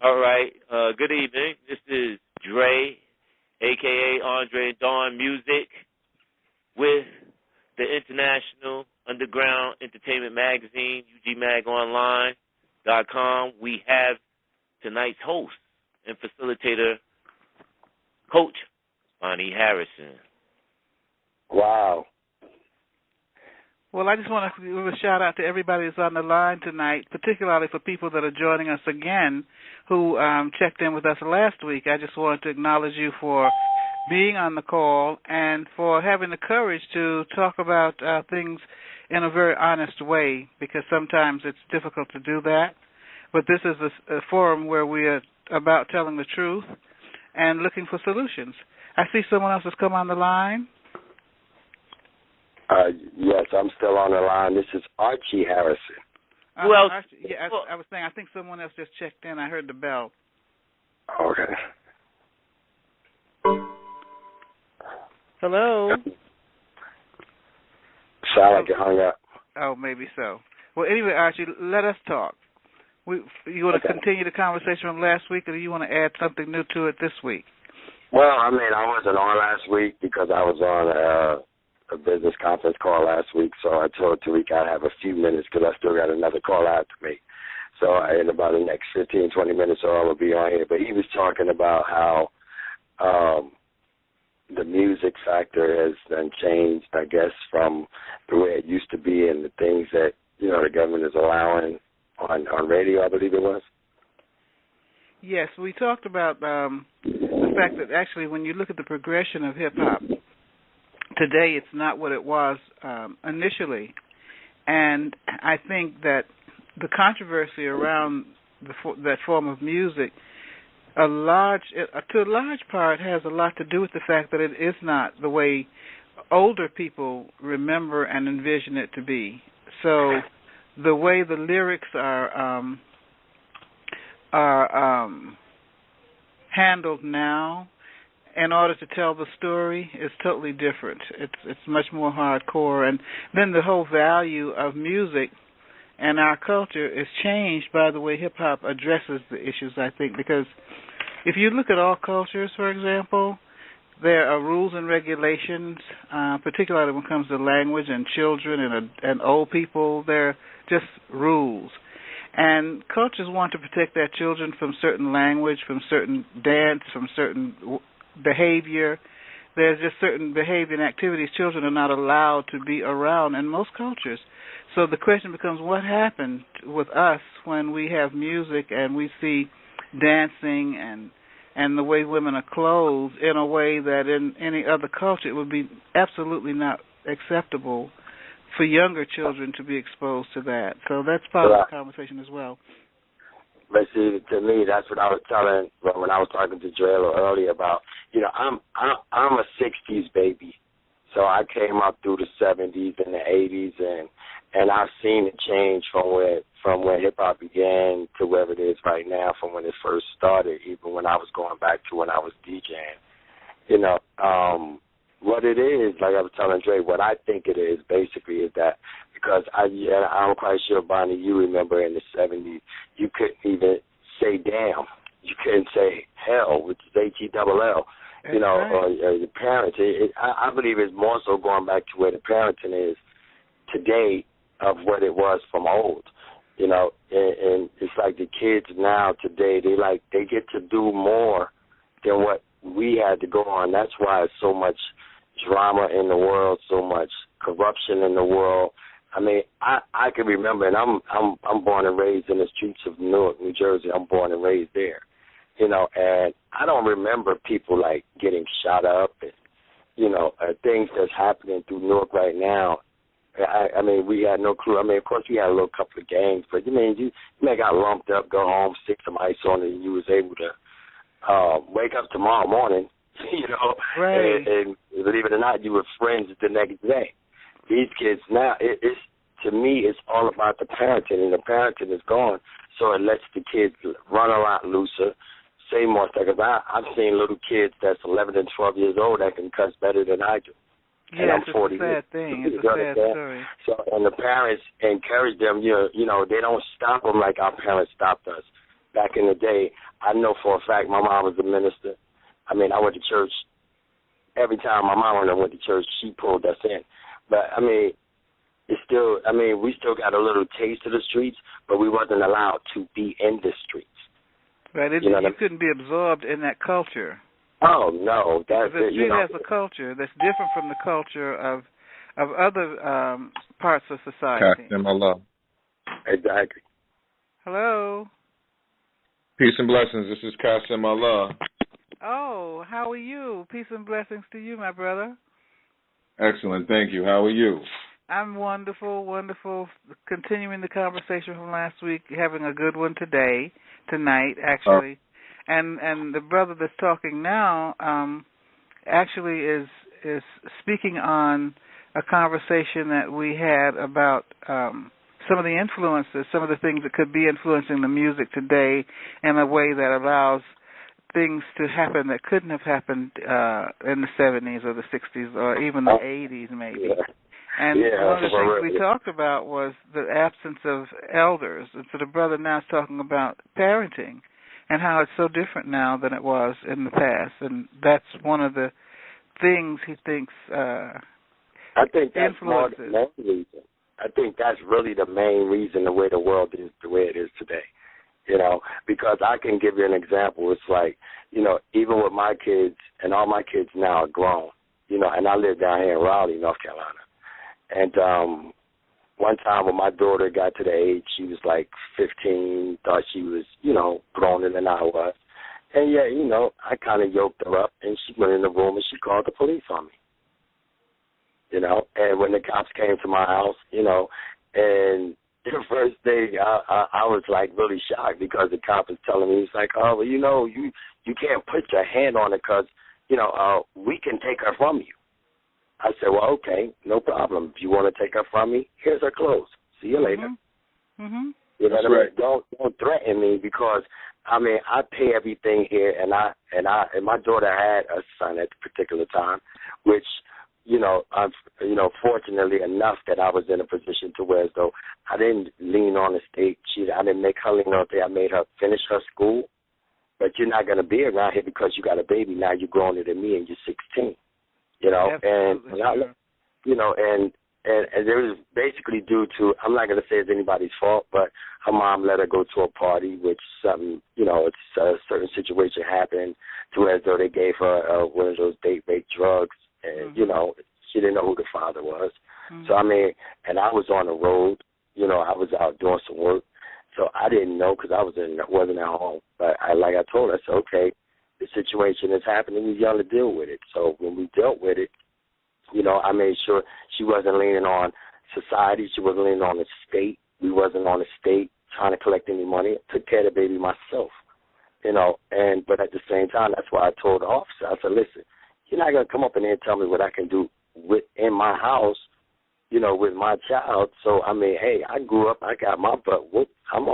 All right. Good evening. This is Dre, a.k.a. Andre Dawn Music, with the International Underground Entertainment Magazine, Ugmagonline.com. We have tonight's host and facilitator, Coach Bonnie Harrison. Wow. Well, I just want to give a shout-out to everybody that's on the line tonight, particularly for people that are joining us again who checked in with us last week. I just wanted to acknowledge you for being on the call and for having the courage to talk about things in a very honest way, because sometimes it's difficult to do that. But this is a forum where we are about telling the truth and looking for solutions. I see someone else has come on the line. Yes, I'm still on the line. This is Archie Harrison. Well, I was saying, I think someone else just checked in. I heard the bell. Okay. Hello? Sound like you hung up. Oh, maybe so. Well, anyway, Archie, let us talk. You want to continue the conversation from last week, or do you want to add something new to it this week? Well, I mean, I wasn't on last week because I was on a business conference call last week, so I told Tariq I'd have a few minutes because I still got another call after me. So in about the next 15, 20 minutes or I will be on here. But he was talking about how the music factor has then changed, I guess, from the way it used to be and the things that, you know, the government is allowing on radio, I believe it was. Yes, we talked about the fact that actually when you look at the progression of hip-hop, today it's not what it was initially. And I think that the controversy around that form of music, to a large part, has a lot to do with the fact that it is not the way older people remember and envision it to be. So the way the lyrics are handled now in order to tell the story is totally different. It's much more hardcore. And then the whole value of music and our culture is changed by the way hip-hop addresses the issues, I think, because if you look at all cultures, for example, there are rules and regulations, particularly when it comes to language and children and old people. They're just rules. And cultures want to protect their children from certain language, from certain dance, from certain behavior. There's just certain behavior and activities children are not allowed to be around in most cultures. So the question becomes, what happened with us when we have music and we see dancing and the way women are clothed in a way that in any other culture it would be absolutely not acceptable for younger children to be exposed to that. So that's part of the conversation as well. But see, to me, that's what I was telling when I was talking to Joel earlier about. You know, I'm a '60s baby, so I came up through the '70s and the '80s, and I've seen it change from where hip hop began to where it is right now, from when it first started, even when I was going back to when I was DJing. You know, what it is, like I was telling Dre, what I think it is basically is that because I'm quite sure, Bonnie, you remember in the '70s, you couldn't even say damn. You couldn't say hell, which is H-E-double-L. You know, right. or the parents. I believe it's more so going back to where the parenting is today of what it was from old. You know, and it's like the kids now today, they get to do more than what we had to go on. That's why it's so much drama in the world, so much corruption in the world. I mean, I can remember, and I'm born and raised in the streets of Newark, New Jersey. I'm born and raised there, you know, and I don't remember people like getting shot up and, you know, things that's happening through Newark right now. I mean, we had no clue. I mean, of course, we had a little couple of gangs, but you may got lumped up, go home, stick some ice on it, and you was able to wake up tomorrow morning, you know, right. and believe it or not, you were friends the next day. These kids now, it's to me, it's all about the parenting, and the parenting is gone, so it lets the kids run a lot looser, say more stuff. Because I've seen little kids that's 11 and 12 years old that can cuss better than I do. And yes, I'm 40 it's a sad thing. It's a sad story. So, and the parents encourage them, you know, they don't stop them like our parents stopped us. back in the day, I know for a fact my mom was a minister. I mean, I went to church. Every time my mom and I went to church, she pulled us in. But, I mean, it's still, I mean, we still got a little taste of the streets, but we wasn't allowed to be in the streets. Right, you couldn't be absorbed in that culture. Oh, no. That's the it, street has a culture that's different from the culture of other parts of society. Allah. Exactly. Hello. Peace and blessings. This is Qasim Allah. Oh, how are you? Peace and blessings to you, my brother. Excellent. Thank you. How are you? I'm wonderful, wonderful. Continuing the conversation from last week, having a good one tonight, actually. And the brother that's talking now actually is speaking on a conversation that we had about some of the influences, some of the things that could be influencing the music today in a way that allows things to happen that couldn't have happened in the 70s or the 60s or even the 80s maybe. And one of the things we talked about was the absence of elders. And so the brother now is talking about parenting and how it's so different now than it was in the past. And that's one of the things he thinks I think that's more the main reason. I think that's really the main reason the way the world is the way it is today. You know, because I can give you an example. It's like, you know, even with my kids, and all my kids now are grown, you know, and I live down here in Raleigh, North Carolina. And one time when my daughter got to the age, she was like 15, thought she was, you know, growner than I was. And, yeah, you know, I kind of yoked her up, and she went in the room and she called the police on me. You know, and when the cops came to my house, you know, and the first day I was like really shocked because the cop was telling me, he's like, oh, well, you know, you can't put your hand on it because, you know, we can take her from you. I said, well, okay, no problem. If you want to take her from me, here's her clothes. See you later. Mm-hmm. You know what I mean? Don't threaten me because, I mean, I pay everything here, and my daughter had a son at the particular time, which, you know, I'm, you know, fortunately enough that I was in a position to where as though I didn't lean on the state. I didn't make her lean on it. I made her finish her school. But you're not going to be around here because you got a baby. Now you're growing than me and you're 16. You know, absolutely. You know, and it was basically due to, I'm not going to say it's anybody's fault, but her mom let her go to a party, which something, you know, it's a certain situation happened to as though they gave her one of those date rape drugs. And, you know, she didn't know who the father was. So, I mean, and I was on the road. You know, I was out doing some work. So I didn't know because I wasn't at home. But like I told her, I said, okay, the situation is happening. You're young to deal with it. So when we dealt with it, you know, I made sure she wasn't leaning on society. She wasn't leaning on the state. We wasn't on the state trying to collect any money. I took care of the baby myself, you know. But at the same time, that's why I told the officer, I said, listen, you're not going to come up in there and tell me what I can do in my house, you know, with my child. So, I mean, hey, I grew up, I got my butt whooped. I'm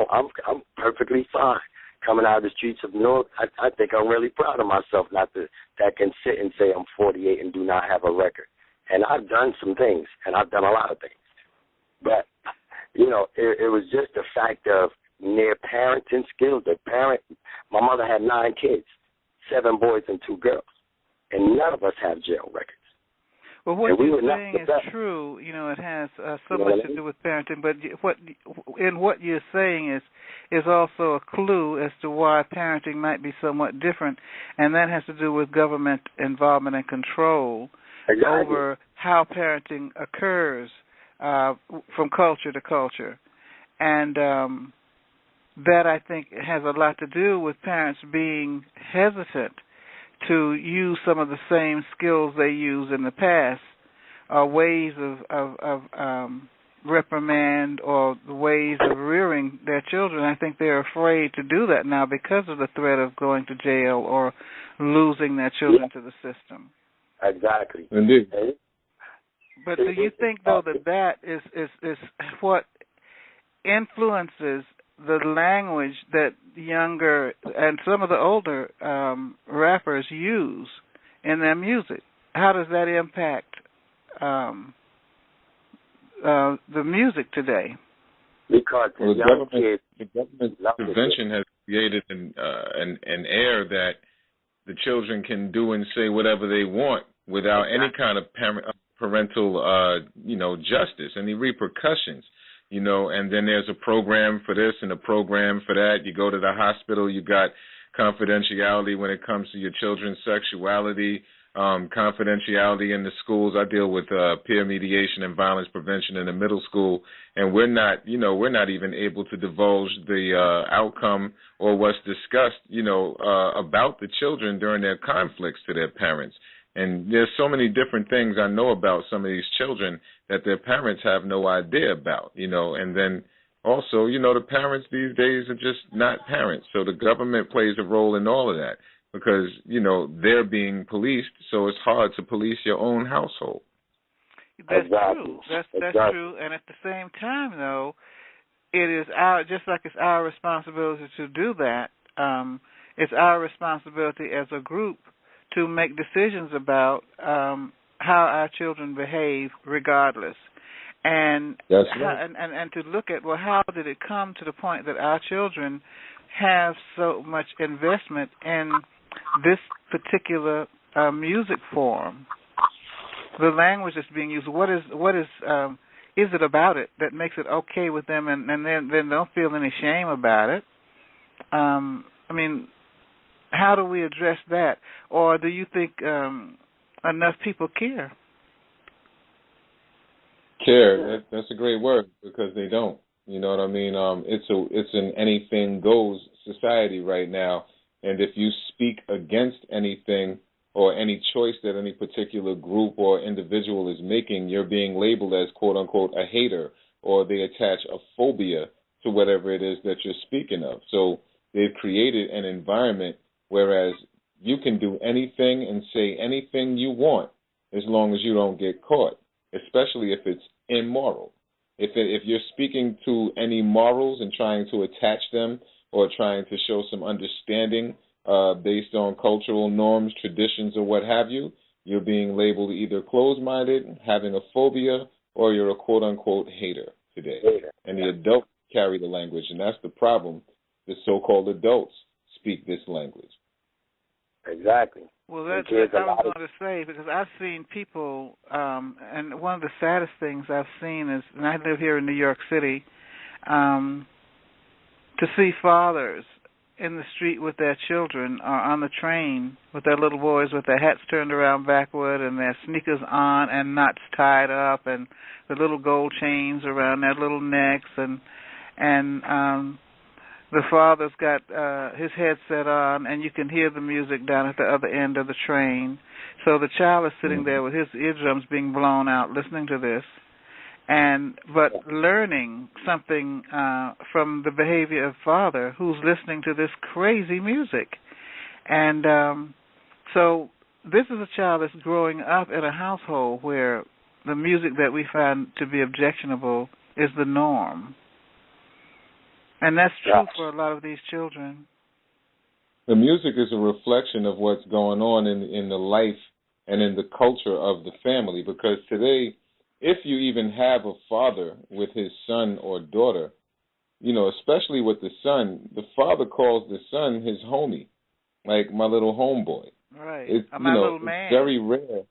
perfectly fine. Coming out of the streets of Newark, I think I'm really proud of myself that can sit and say I'm 48 and do not have a record. And I've done some things, and I've done a lot of things. But, you know, it was just the fact of near parenting skills. My mother had 9 kids, 7 boys and 2 girls. And none of us have jail records. Well, what you're saying is true. You know, it has so much to do with parenting. But what you're saying is also a clue as to why parenting might be somewhat different, and that has to do with government involvement and control over how parenting occurs from culture to culture. And that, I think, has a lot to do with parents being hesitant to use some of the same skills they used in the past, or ways of reprimand, or the ways of rearing their children. I think they're afraid to do that now because of the threat of going to jail or losing their children to the system. Exactly. Indeed. But do you think, though, that is what influences the language that younger and some of the older rappers use in their music? How does that impact the music today? Because the government intervention has created an air that the children can do and say whatever they want without any kind of parental, justice, any repercussions, and then there's a program for this and a program for that. You go to the hospital, you got confidentiality when it comes to your children's sexuality, confidentiality in the schools. I deal with peer mediation and violence prevention in the middle school, and we're not even able to divulge the outcome or what's discussed, about the children during their conflicts to their parents. And there's so many different things I know about some of these children that their parents have no idea about, and then also, the parents these days are just not parents. So the government plays a role in all of that because, they're being policed, so it's hard to police your own household. That's true. That's true. And at the same time, though, it is just like it's our responsibility to do that, it's our responsibility as a group to make decisions about how our children behave regardless. And that's right. and to look at, well, how did it come to the point that our children have so much investment in this particular music form, the language that's being used? What is it about it that makes it okay with them, and then don't feel any shame about it? I mean, how do we address that? Or do you think enough people care? Care, that's a great word, because they don't. You know what I mean? It's an anything goes society right now, and if you speak against anything or any choice that any particular group or individual is making, you're being labeled as quote unquote a hater, or they attach a phobia to whatever it is that you're speaking of. So they've created an environment whereas you can do anything and say anything you want as long as you don't get caught, especially if it's immoral. If you're speaking to any morals and trying to attach them or trying to show some understanding based on cultural norms, traditions, or what have you, you're being labeled either closed-minded, having a phobia, or you're a quote-unquote hater today. And the adults carry the language, and that's the problem. The so-called adults speak this language. Exactly. Well, that's what I was going to say, because I've seen people, and one of the saddest things I've seen is, and I live here in New York City, to see fathers in the street with their children or on the train with their little boys with their hats turned around backward and their sneakers on and knots tied up and the little gold chains around their little necks, and the father's got his headset on, and you can hear the music down at the other end of the train. So the child is sitting there with his eardrums being blown out, listening to this, but learning something from the behavior of father who's listening to this crazy music. And so this is a child that's growing up in a household where the music that we find to be objectionable is the norm. And that's true for a lot of these children. The music is a reflection of what's going on in the life and in the culture of the family, because today, if you even have a father with his son or daughter, especially with the son, the father calls the son his homie, like my little homeboy. Right. My little man. It's very rare.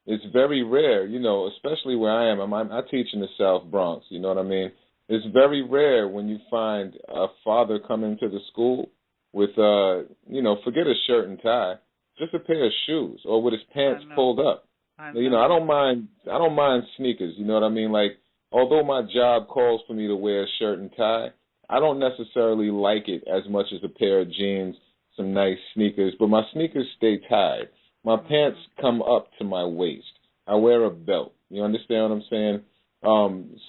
It's very rare, especially where I am. I teach in the South Bronx, you know what I mean? It's very rare when you find a father coming to the school with, forget a shirt and tie, just a pair of shoes, or with his pants pulled up. I don't mind sneakers, you know what I mean? Like, although my job calls for me to wear a shirt and tie, I don't necessarily like it as much as a pair of jeans, some nice sneakers, but my sneakers stay tied. My pants come up to my waist. I wear a belt. You understand what I'm saying?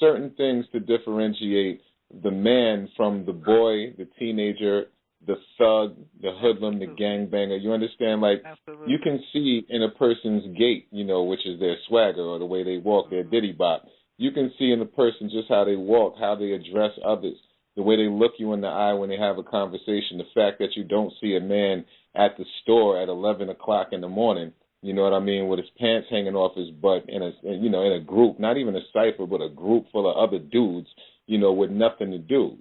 Certain things to differentiate the man from the boy, the teenager, the thug, the hoodlum, the gangbanger. You understand? Like, absolutely. You can see in a person's gait, which is their swagger or the way they walk, their diddy bop. You can see in a person just how they walk, how they address others, the way they look you in the eye when they have a conversation, the fact that you don't see a man at the store at 11 o'clock in the morning, you know what I mean, with his pants hanging off his butt in a group, not even a cipher, but a group full of other dudes, with nothing to do,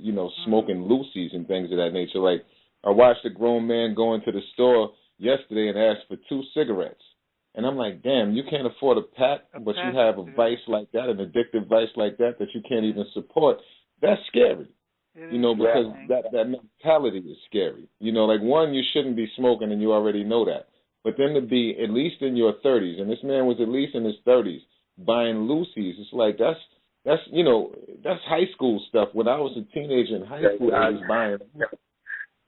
smoking loosies and things of that nature. Like, I watched a grown man go into the store yesterday and ask for 2 cigarettes. And I'm like, damn, you can't afford a pack, but you have a vice like that, an addictive vice like that you can't even support. That's scary. Because that mentality is scary. Like, one, you shouldn't be smoking and you already know that. But then to be at least in your 30s, and this man was at least in his 30s, buying Lucy's, it's like that's high school stuff. When I was a teenager in high school, I was buying,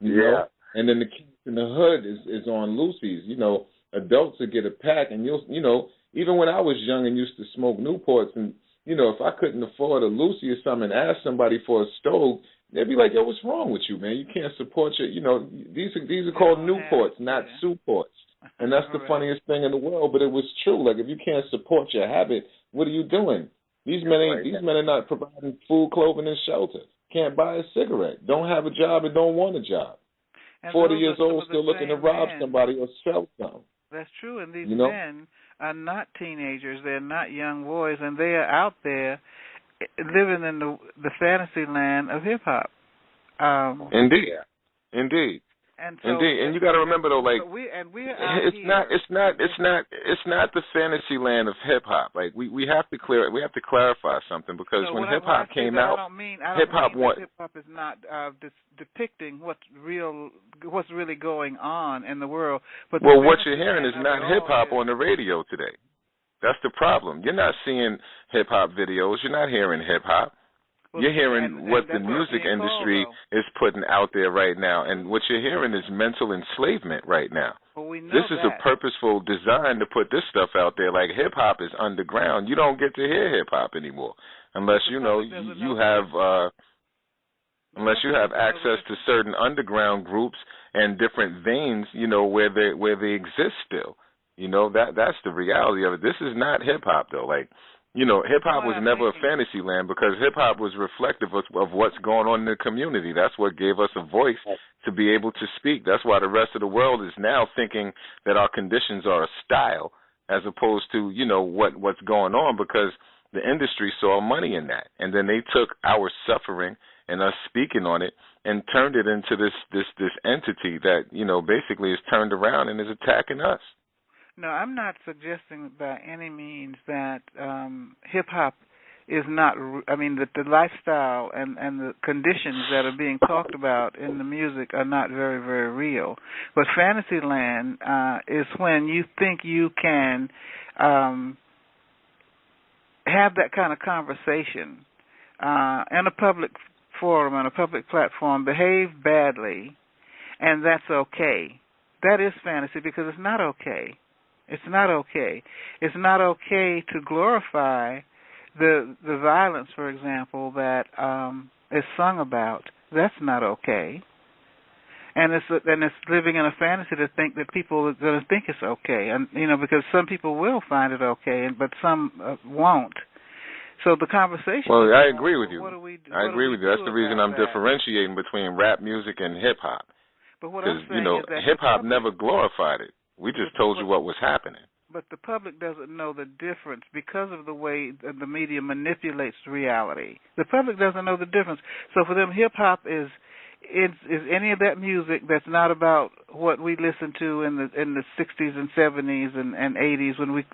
you know, and then the kids in the hood is on Lucy's. Adults would get a pack, and even when I was young and used to smoke Newports, and if I couldn't afford a Lucy or something, and ask somebody for a stove, they'd be like, "Yo, what's wrong with you, man? You can't support your, these are called Newports, not Suports." And that's the funniest thing in the world, but it was true. Like, if you can't support your habit, what are you doing? These men are not providing food, clothing, and shelter. Can't buy a cigarette. Don't have a job and don't want a job. And 40 years old, still looking to rob somebody or sell something. That's true, and these men are not teenagers. They're not young boys, and they are out there living in the fantasy land of hip hop. Indeed. And so, indeed, and you got to remember though, like it's not the fantasy land of hip hop. Like we have to clarify something, because when hip hop came out, hip hop is not depicting what's really going on in the world. But what you're hearing is not hip hop on the radio today. That's the problem. You're not seeing hip hop videos. You're not hearing hip hop. You're hearing what the music industry is putting out there right now, and what you're hearing is mental enslavement right now. This is a purposeful design to put this stuff out there. Like, hip-hop is underground. You don't get to hear hip-hop anymore unless, you have access to certain underground groups and different veins, where they exist still. That's the reality of it. This is not hip-hop, though. Like, hip-hop was never a fantasy land, because hip-hop was reflective of what's going on in the community. That's what gave us a voice to be able to speak. That's why the rest of the world is now thinking that our conditions are a style, as opposed to, what's going on, because the industry saw money in that. And then they took our suffering and us speaking on it and turned it into this entity that, basically is turned around and is attacking us. No, I'm not suggesting by any means that hip-hop is not, that the lifestyle and the conditions that are being talked about in the music are not very, very real. But Fantasyland is when you think you can have that kind of conversation in a public forum, on a public platform, behave badly, and that's okay. That is fantasy, because it's not okay. It's not okay. It's not okay to glorify the violence, for example, that is sung about. That's not okay. And it's living in a fantasy to think that people are going to think it's okay, and because some people will find it okay, but some won't. So the conversation. Well, I agree with you. I agree with you. That's the reason I'm differentiating between rap music and hip hop. Because hip hop never glorified it. We just told you what was happening. But the public doesn't know the difference because of the way the media manipulates reality. The public doesn't know the difference. So for them, hip-hop is any of that music that's not about what we listened to in the 60s and 70s and 80s, when we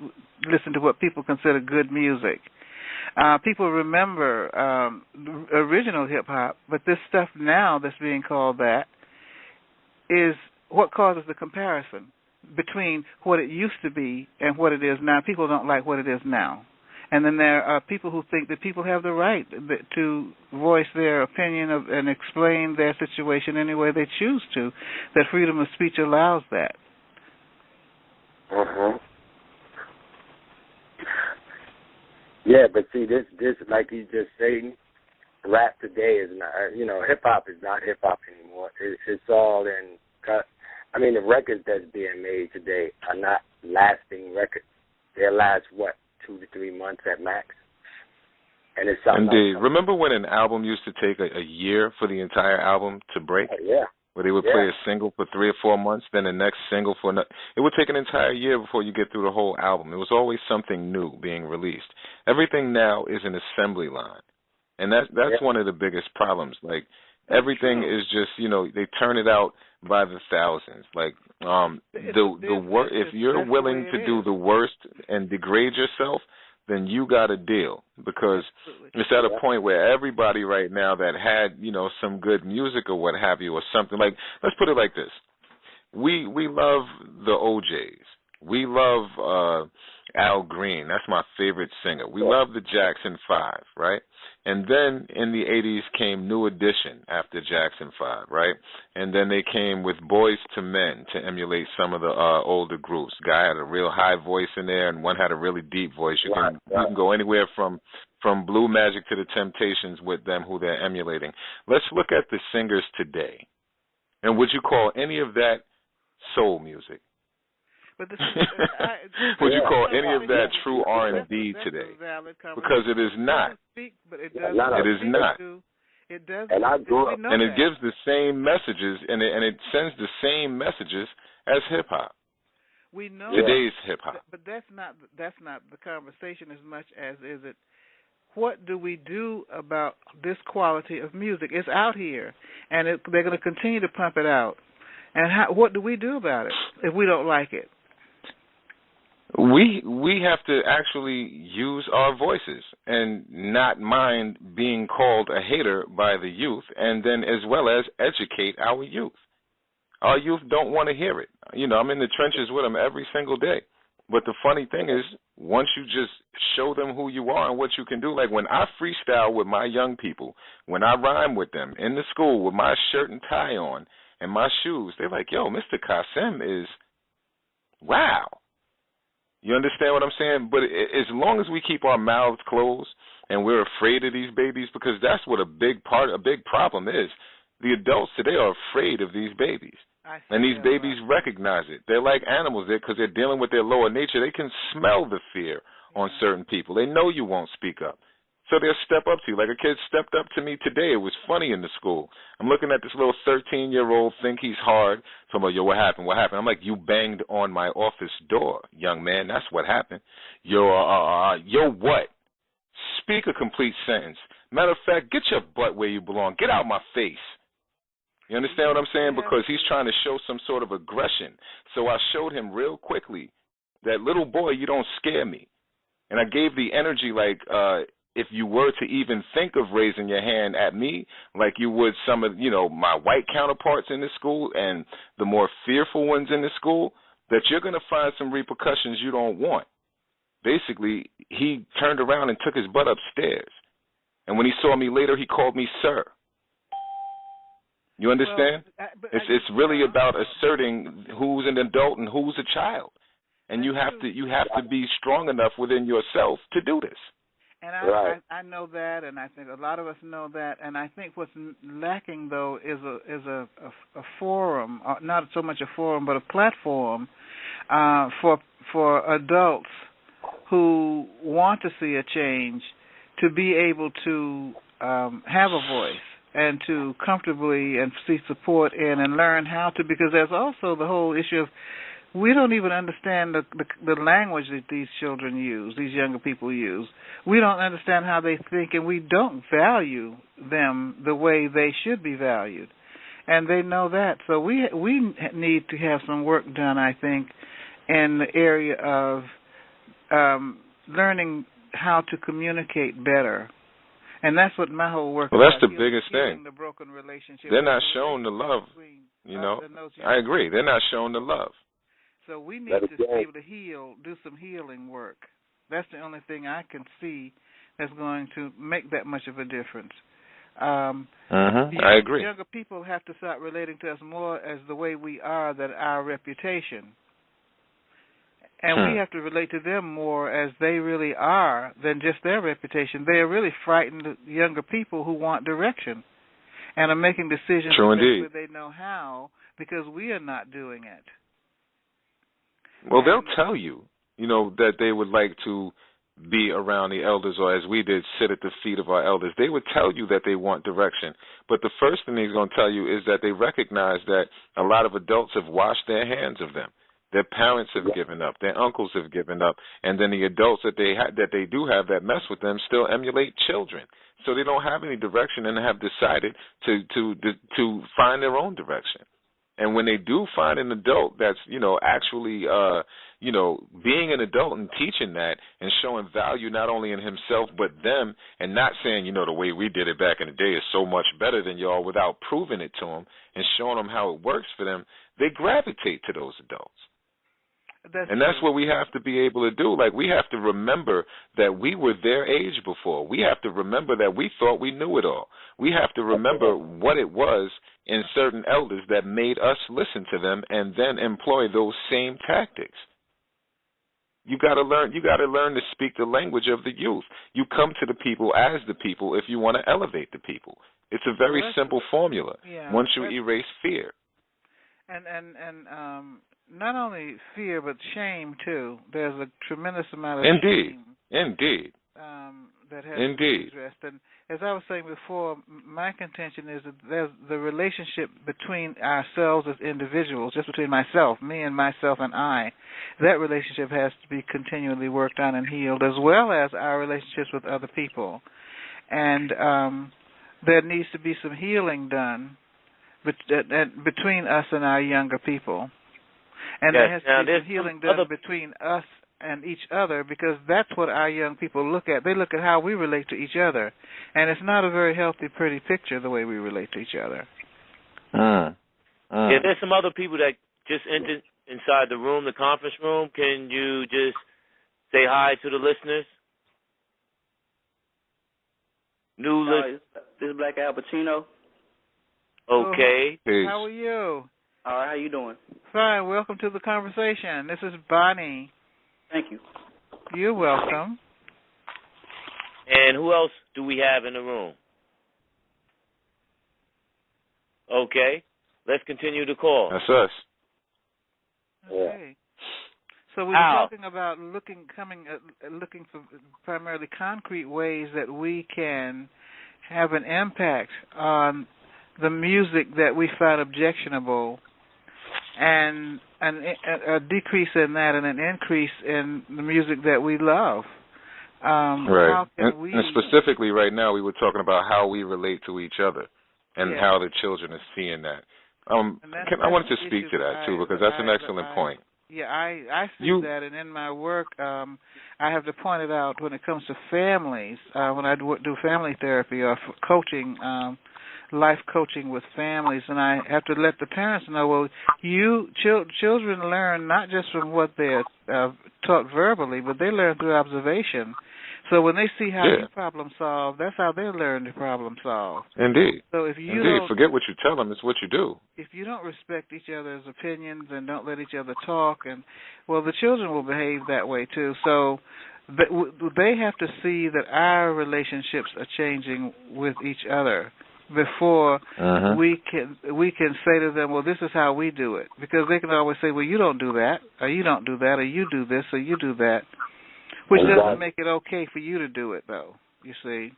listened to what people consider good music. People remember original hip-hop, but this stuff now that's being called that is what causes the comparison between what it used to be and what it is now. People don't like what it is now. And then there are people who think that people have the right to voice their opinion and explain their situation any way they choose to, that freedom of speech allows that. Yeah, but see, this like you just saying, rap today is not, hip-hop is not hip-hop anymore. It's all in cut. The records that's being made today are not lasting records. They'll last, 2 to 3 months at max. And it's something. Indeed. Remember when an album used to take a year for the entire album to break? Yeah. Where they would play a single for 3 or 4 months, then the next single for another. It would take an entire year before you get through the whole album. It was always something new being released. Everything now is an assembly line. And that's one of the biggest problems. Like, everything is just, they turn it out by the thousands. Like if you're willing to do the worst and degrade yourself, then you got a deal, because it's at a point where everybody right now that had, some good music or what have you or something, like, let's put it like this. We love the OJs. We love Al Green. That's my favorite singer. We love the Jackson 5, right? And then in the 80s came New Edition after Jackson 5, right? And then they came with Boys to Men to emulate some of the older groups. Guy had a real high voice in there, and one had a really deep voice. You can go anywhere from Blue Magic to the Temptations with them, who they're emulating. Let's look at the singers today. And would you call any of that soul music? But would you call any of that true R&B today? Because it is not. It is not. It does. And I grew up, and it gives the same messages, and it sends the same messages as hip hop. We know today's hip hop. But that's not the conversation as much as is it. What do we do about this quality of music? It's out here, and they're going to continue to pump it out. And what do we do about it if we don't like it? We have to actually use our voices and not mind being called a hater by the youth, and then as well as educate our youth. Our youth don't want to hear it. I'm in the trenches with them every single day. But the funny thing is, once you just show them who you are and what you can do, like when I freestyle with my young people, when I rhyme with them in the school with my shirt and tie on and my shoes, they're like, yo, Mr. Qasim is, wow. You understand what I'm saying? But as long as we keep our mouths closed and we're afraid of these babies, because that's what a big problem is. The adults today are afraid of these babies. And these babies recognize it. They're like animals because they're dealing with their lower nature. They can smell the fear on certain people. They know you won't speak up. So they'll step up to you. Like a kid stepped up to me today. It was funny in the school. I'm looking at this little 13-year-old, think he's hard. Talking about, yo, what happened? What happened? I'm like, you banged on my office door, young man. That's what happened. Yo, what? Speak a complete sentence. Matter of fact, get your butt where you belong. Get out my face. You understand what I'm saying? Because he's trying to show some sort of aggression. So I showed him real quickly that, little boy, you don't scare me. And I gave the energy like, if you were to even think of raising your hand at me, like you would some of, my white counterparts in the school and the more fearful ones in the school, that you're going to find some repercussions you don't want. Basically, he turned around and took his butt upstairs. And when he saw me later, he called me sir. You understand? It's really about asserting who's an adult and who's a child. And you have to be strong enough within yourself to do this. And I know that, and I think a lot of us know that. And I think what's lacking, though, is a forum, not so much a forum, but a platform for adults who want to see a change to be able to have a voice and to comfortably and seek support in and learn how to, because there's also the whole issue of we don't even understand the language that these children use, these younger people use. We don't understand how they think, and we don't value them the way they should be valued. And they know that. So we need to have some work done, I think, in the area of learning how to communicate better. And that's what my whole work is. Well, that's the biggest thing. The broken relationship. They're not shown the love. I agree. They're not shown the love. So we need to be able to do some healing work. That's the only thing I can see that's going to make that much of a difference. I agree. Younger people have to start relating to us more as the way we are than our reputation. And we have to relate to them more as they really are than just their reputation. They are really frightened younger people who want direction and are making decisions where they know how, because we are not doing it. Well, they'll tell you, that they would like to be around the elders, or as we did, sit at the feet of our elders. They would tell you that they want direction. But the first thing he's going to tell you is that they recognize that a lot of adults have washed their hands of them. Their parents have given up. Their uncles have given up. And then the adults that they do have that mess with them still emulate children. So they don't have any direction and have decided to find their own direction. And when they do find an adult that's, actually, being an adult and teaching that and showing value not only in himself but them, and not saying, the way we did it back in the day is so much better than y'all, without proving it to them and showing them how it works for them, they gravitate to those adults. That's what we have to be able to do. Like, we have to remember that we were their age before. We have to remember that we thought we knew it all. We have to remember what it was in certain elders that made us listen to them and then employ those same tactics. You got to learn. You got to learn to speak the language of the youth. You come to the people as the people if you want to elevate the people. It's a very simple formula. Once you erase fear. And not only fear, but shame, too. There's a tremendous amount of shame. Indeed. That has to be addressed. And as I was saying before, my contention is that there's the relationship between ourselves as individuals, just between myself, me and myself and I, that relationship has to be continually worked on and healed, as well as our relationships with other people. And there needs to be some healing done between us and our younger people. And there has to be some healing done between us and each other, because that's what our young people look at. They look at how we relate to each other. And it's not a very healthy, pretty picture, the way we relate to each other. Yeah, there's some other people that just entered inside the room, the conference room. Can you just say hi to the listeners? This is Black Al Pacino. Okay. Peace. How are you? All right, how you doing? Fine. Welcome to the conversation. This is Bonnie. Thank you. You're welcome. And who else do we have in the room? Okay. Let's continue the call. That's us. Okay. So we were talking about looking for primarily concrete ways that we can have an impact on the music that we find objectionable, and a decrease in that and an increase in the music that we love. Right. How can and specifically right now we were talking about how we relate to each other and how the children are seeing that. I wanted to speak to that, too, because that's an excellent point. Yeah, I see that, and in my work, I have to point it out when it comes to families, when I do family therapy or coaching, life coaching with families, and I have to let the parents know, well, children learn not just from what they're taught verbally, but they learn through observation. So when they see how you problem solve, that's how they learn to problem solve. Indeed. So if you forget what you tell them, it's what you do. If you don't respect each other's opinions and don't let each other talk, the children will behave that way too. So they have to see that our relationships are changing with each other before we can say to them, well, this is how we do it. Because they can always say, well, you don't do that, or you don't do that, or you do this, or you do that. Which doesn't make it okay for you to do it, though, you see.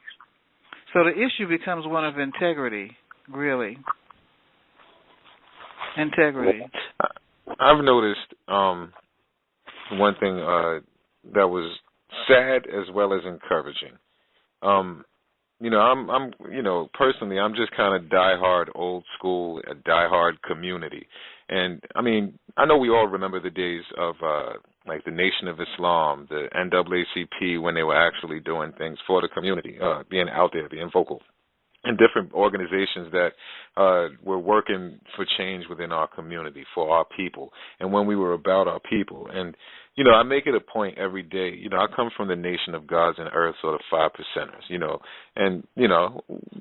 So the issue becomes one of integrity, really. Integrity. I've noticed one thing that was sad as well as encouraging. I'm personally, I'm just kind of diehard old school, a diehard community. And, I mean, I know we all remember the days of, like the Nation of Islam, the NAACP, when they were actually doing things for the community, being out there, being vocal, and different organizations that were working for change within our community, for our people, and when we were about our people. And, I make it a point every day. I come from the nation of gods and earth, sort of 5 percenters, and,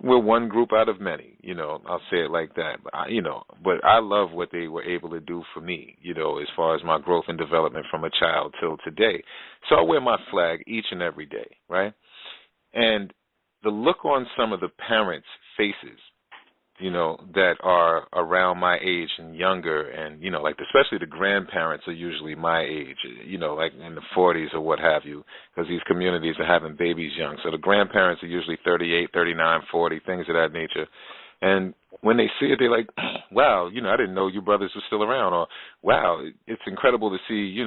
we're one group out of many, I'll say it like that. But I love what they were able to do for me, as far as my growth and development from a child till today. So I wear my flag each and every day, right? And the look on some of the parents' faces, that are around my age and younger, and, like especially the grandparents are usually my age, like in the 40s or what have you, because these communities are having babies young. So the grandparents are usually 38, 39, 40, things of that nature. And when they see it, they're like, wow, I didn't know you brothers were still around, or wow, it's incredible to see,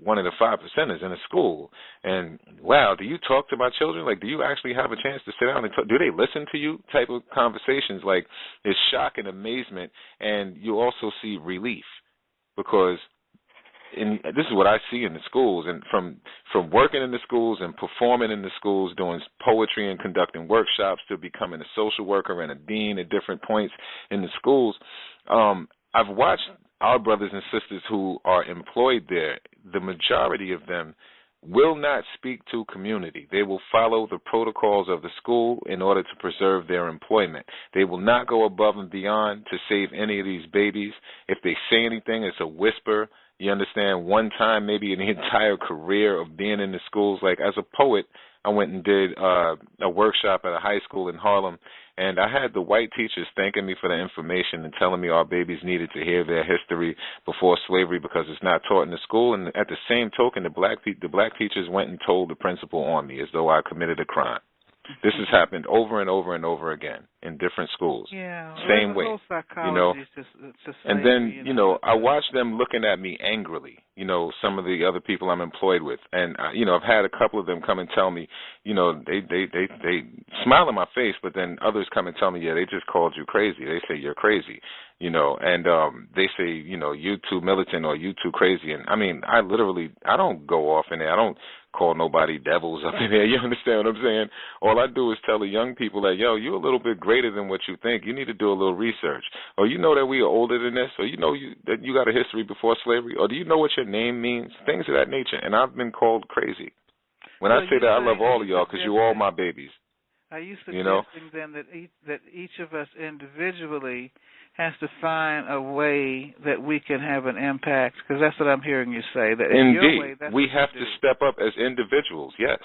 one of the 5%ers in a school. And wow, do you talk to my children? Like, do you actually have a chance to sit down and talk? Do they listen to you? Type of conversations. Like, there's shock and amazement, and you also see relief, because this is what I see in the schools, and from working in the schools and performing in the schools, doing poetry and conducting workshops, to becoming a social worker and a dean at different points in the schools. I've watched our brothers and sisters who are employed there. The majority of them will not speak to community. They will follow the protocols of the school in order to preserve their employment. They will not go above and beyond to save any of these babies. If they say anything, it's a whisper. You understand? One time, maybe in the entire career of being in the schools. Like, as a poet, I went and did a workshop at a high school in Harlem, and I had the white teachers thanking me for the information and telling me our babies needed to hear their history before slavery because it's not taught in the school. And at the same token, the black teachers went and told the principal on me as though I committed a crime. This has happened over and over and over again in different schools. Yeah, same way, and then, I watch them looking at me angrily, some of the other people I'm employed with. And, I've had a couple of them come and tell me, they smile in my face, but then others come and tell me, yeah, they just called you crazy. They say you're crazy, and they say, you too militant or you too crazy. And, I don't go off in there. I don't call nobody devils up in there. You understand what I'm saying? All I do is tell the young people that, yo, you're a little bit greater than what you think. You need to do a little research. Or you know that we are older than this. Or that you got a history before slavery. Or do you know what your name means? Things of that nature. And I've been called crazy. When I say that, I love all of y'all because you're all my babies. Are you suggesting then that each of us individually has to find a way that we can have an impact? Because that's what I'm hearing you say. That in Indeed, your way, that's we have to step up as individuals. Yes,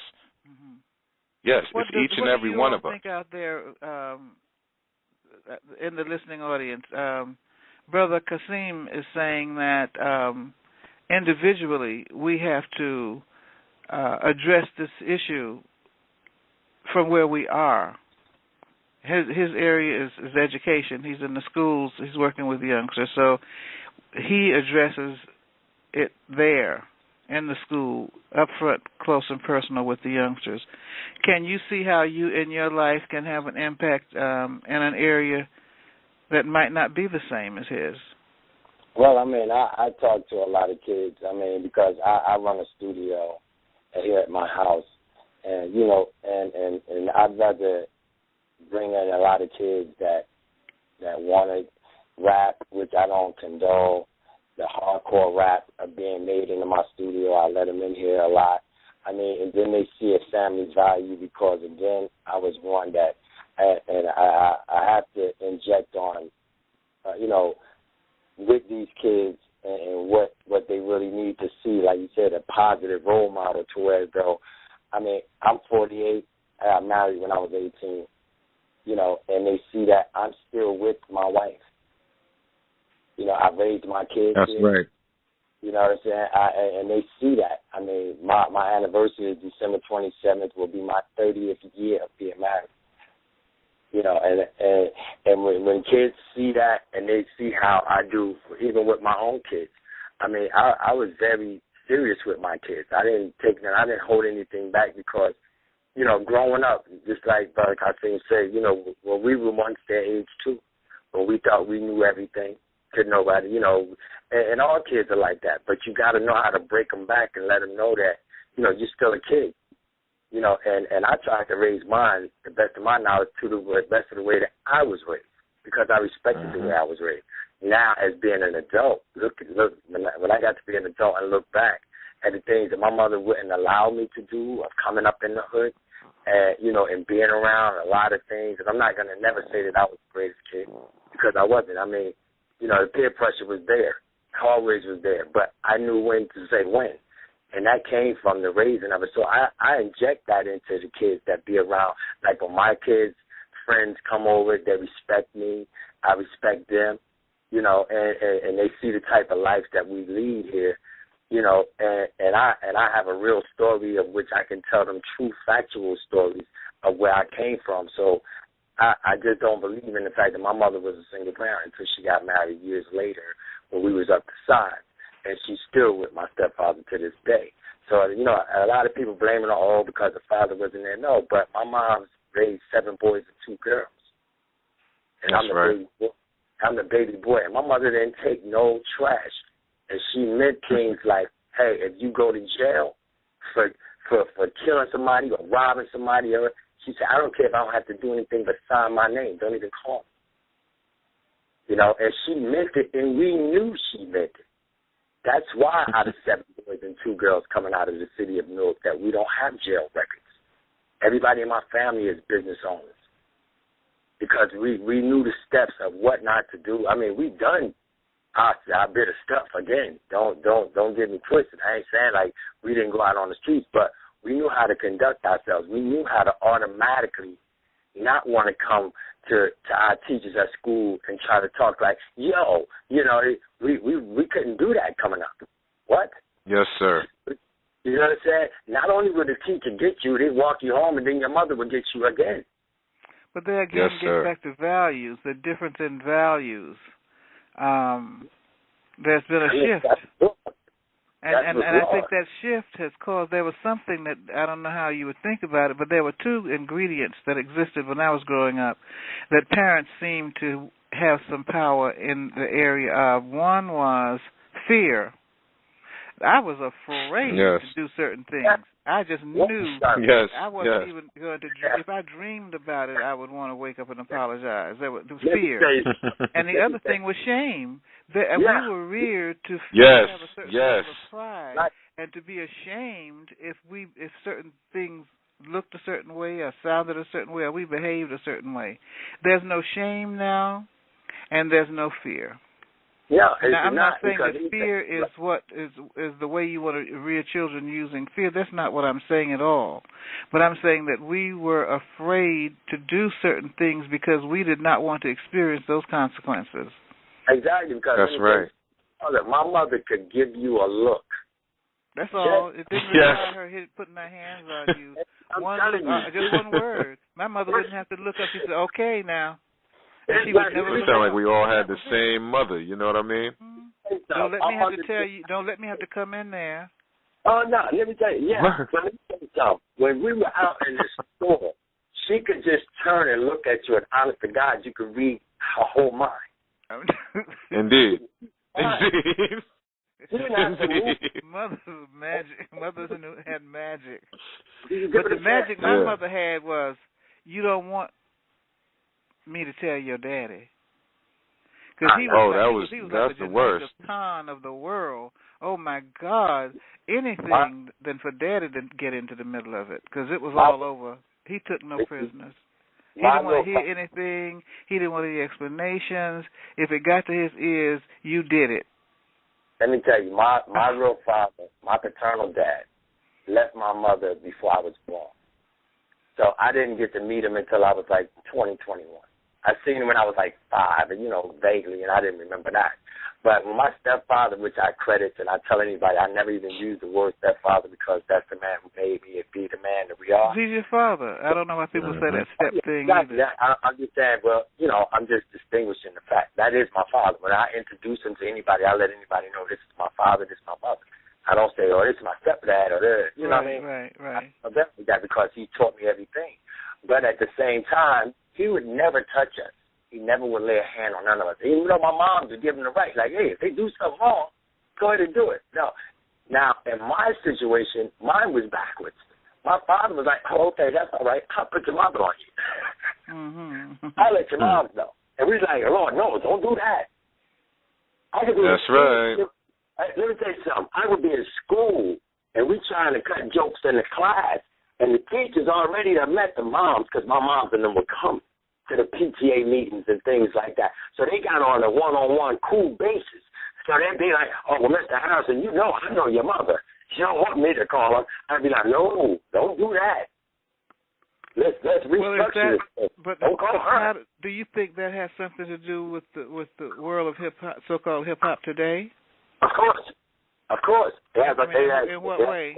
yes. It's each and every one of us. What do you think out there in the listening audience? Brother Kasim is saying that individually we have to address this issue from where we are. His area is education. He's in the schools. He's working with youngsters. So he addresses it there in the school, up front, close and personal with the youngsters. Can you see how you in your life can have an impact in an area that might not be the same as his? Well, I talk to a lot of kids, because I run a studio here at my house. And, and I'd rather bring in a lot of kids that want to rap, which I don't condone. The hardcore rap being made into my studio, I let them in here a lot. And then they see a family value because, again, I was one that, and I have to inject on, with these kids and what they really need to see, like you said, a positive role model to where it go. I'm 48. I got married when I was 18, and they see that I'm still with my wife. I raised my kids. That's here. right. You know what I'm saying? And they see that. My anniversary is December 27th. Will be my 30th year of being married. And when kids see that and they see how I do, even with my own kids, I was very serious with my kids. I didn't hold anything back because, growing up, just like Brother Kasim said, when we were once their age too, when we thought we knew everything to nobody, and all kids are like that. But you got to know how to break them back and let them know that, you're still a kid, and I tried to raise mine, the best of my knowledge, to the best of the way that I was raised, because I respected the way I was raised. Now, as being an adult, look, when I got to be an adult and look back at the things that my mother wouldn't allow me to do, of coming up in the hood, and and being around a lot of things. And I'm not gonna never say that I was the greatest kid, because I wasn't. The peer pressure was there, always was there, but I knew when to say when, and that came from the raising of it. So I inject that into the kids that be around. Like when my kids' friends come over, they respect me, I respect them. And they see the type of life that we lead here, and I have a real story of which I can tell them true factual stories of where I came from. So I just don't believe in the fact that my mother was a single parent until she got married years later when we was up the side. And she's still with my stepfather to this day. So, you know, a lot of people blaming her all because the father wasn't there. No, but my mom's raised 7 boys and 2 girls. And I'm the baby boy. And my mother didn't take no trash. And she meant things like, hey, if you go to jail for killing somebody or robbing somebody, or she said, I don't care if I don't have to do anything but sign my name. Don't even call me. You know, and she meant it, and we knew she meant it. That's why out of 7 boys and 2 girls coming out of the city of Newark that we don't have jail records. Everybody in my family is business owners because we knew the steps of what not to do. I mean, we done our bit of stuff. Again, don't get me twisted. I ain't saying like we didn't go out on the streets, but we knew how to conduct ourselves. We knew how to automatically not want to come to our teachers at school and try to talk like, yo, you know, we couldn't do that coming up. What? Yes, sir. You know what I'm saying? Not only would the teacher get you, they'd walk you home, and then your mother would get you again. But there again, get back to values, the difference in values. There's been a shift. And I think that shift has caused, there was something that, I don't know how you would think about it, but there were 2 ingredients that existed when I was growing up that parents seemed to have some power in the area of. One was fear. I was afraid to do certain things. I just knew I wasn't even going to, if I dreamed about it, I would want to wake up and apologize. There was fear. And the other thing was shame. We were reared to have a certain level of pride and to be ashamed if certain things looked a certain way or sounded a certain way or we behaved a certain way. There's no shame now, and there's no fear. Yeah, now, I'm not saying that fear is what is the way you want to rear children using fear. That's not what I'm saying at all. But I'm saying that we were afraid to do certain things because we did not want to experience those consequences. Exactly, because that's right. My mother could give you a look. That's all. It didn't require her putting her hands on you. Just one word. My mother didn't have to look up. She said, "Okay, now." And she would never. We sound like we all had the same mother. You know what I mean? Mm-hmm. Don't let me have to tell you. Don't let me have to come in there. Oh no! Let me tell you. Yeah. Let me tell you something. When we were out in the store, she could just turn and look at you, and honest to God, you could read her whole mind. Indeed. Mother's magic. Mothers had magic. But the magic my mother had was, you don't want me to tell your daddy. Because he was like the worst con of the world. Oh my God! Anything than for daddy to get into the middle of it, because it was all over. He took no prisoners. He didn't want to hear anything. He didn't want any explanations. If it got to his ears, you did it. Let me tell you, my real father, my paternal dad, left my mother before I was born. So I didn't get to meet him until I was like 20, 21. I seen him when I was like 5, and, you know, vaguely, and I didn't remember that. But my stepfather, which I credit, and I tell anybody, I never even use the word stepfather because that's the man who made me and be the man that we are. He's your father. I don't know why people say that step thing exactly. either. I'm just saying, well, you know, I'm just distinguishing the fact. That is my father. When I introduce him to anybody, I let anybody know this is my father, this is my mother. I don't say, oh, this is my stepdad, or this. You know what I mean? Right. I definitely that because he taught me everything. But at the same time, he would never touch us. He never would lay a hand on none of us. Even though my mom would give him the right, like, hey, if they do something wrong, go ahead and do it. No. Now, in my situation, mine was backwards. My father was like, oh, okay, that's all right. I'll put your mother on you. I'll let your mom know. And we was like, Lord, no, don't do that. That's right. Let me tell you something. I would be in school, and we trying to cut jokes in the class, and the teachers already have met the moms because my moms and them would come to the PTA meetings and things like that. So they got on a one-on-one cool basis. So they'd be like, oh, well, Mr. Harrison, you know I know your mother. You don't want me to call her. I'd be like, no, don't do that. Let's restructure this. But don't call her. Do you think that has something to do with the world of hip-hop, so-called hip-hop today? Of course. It has, in what way?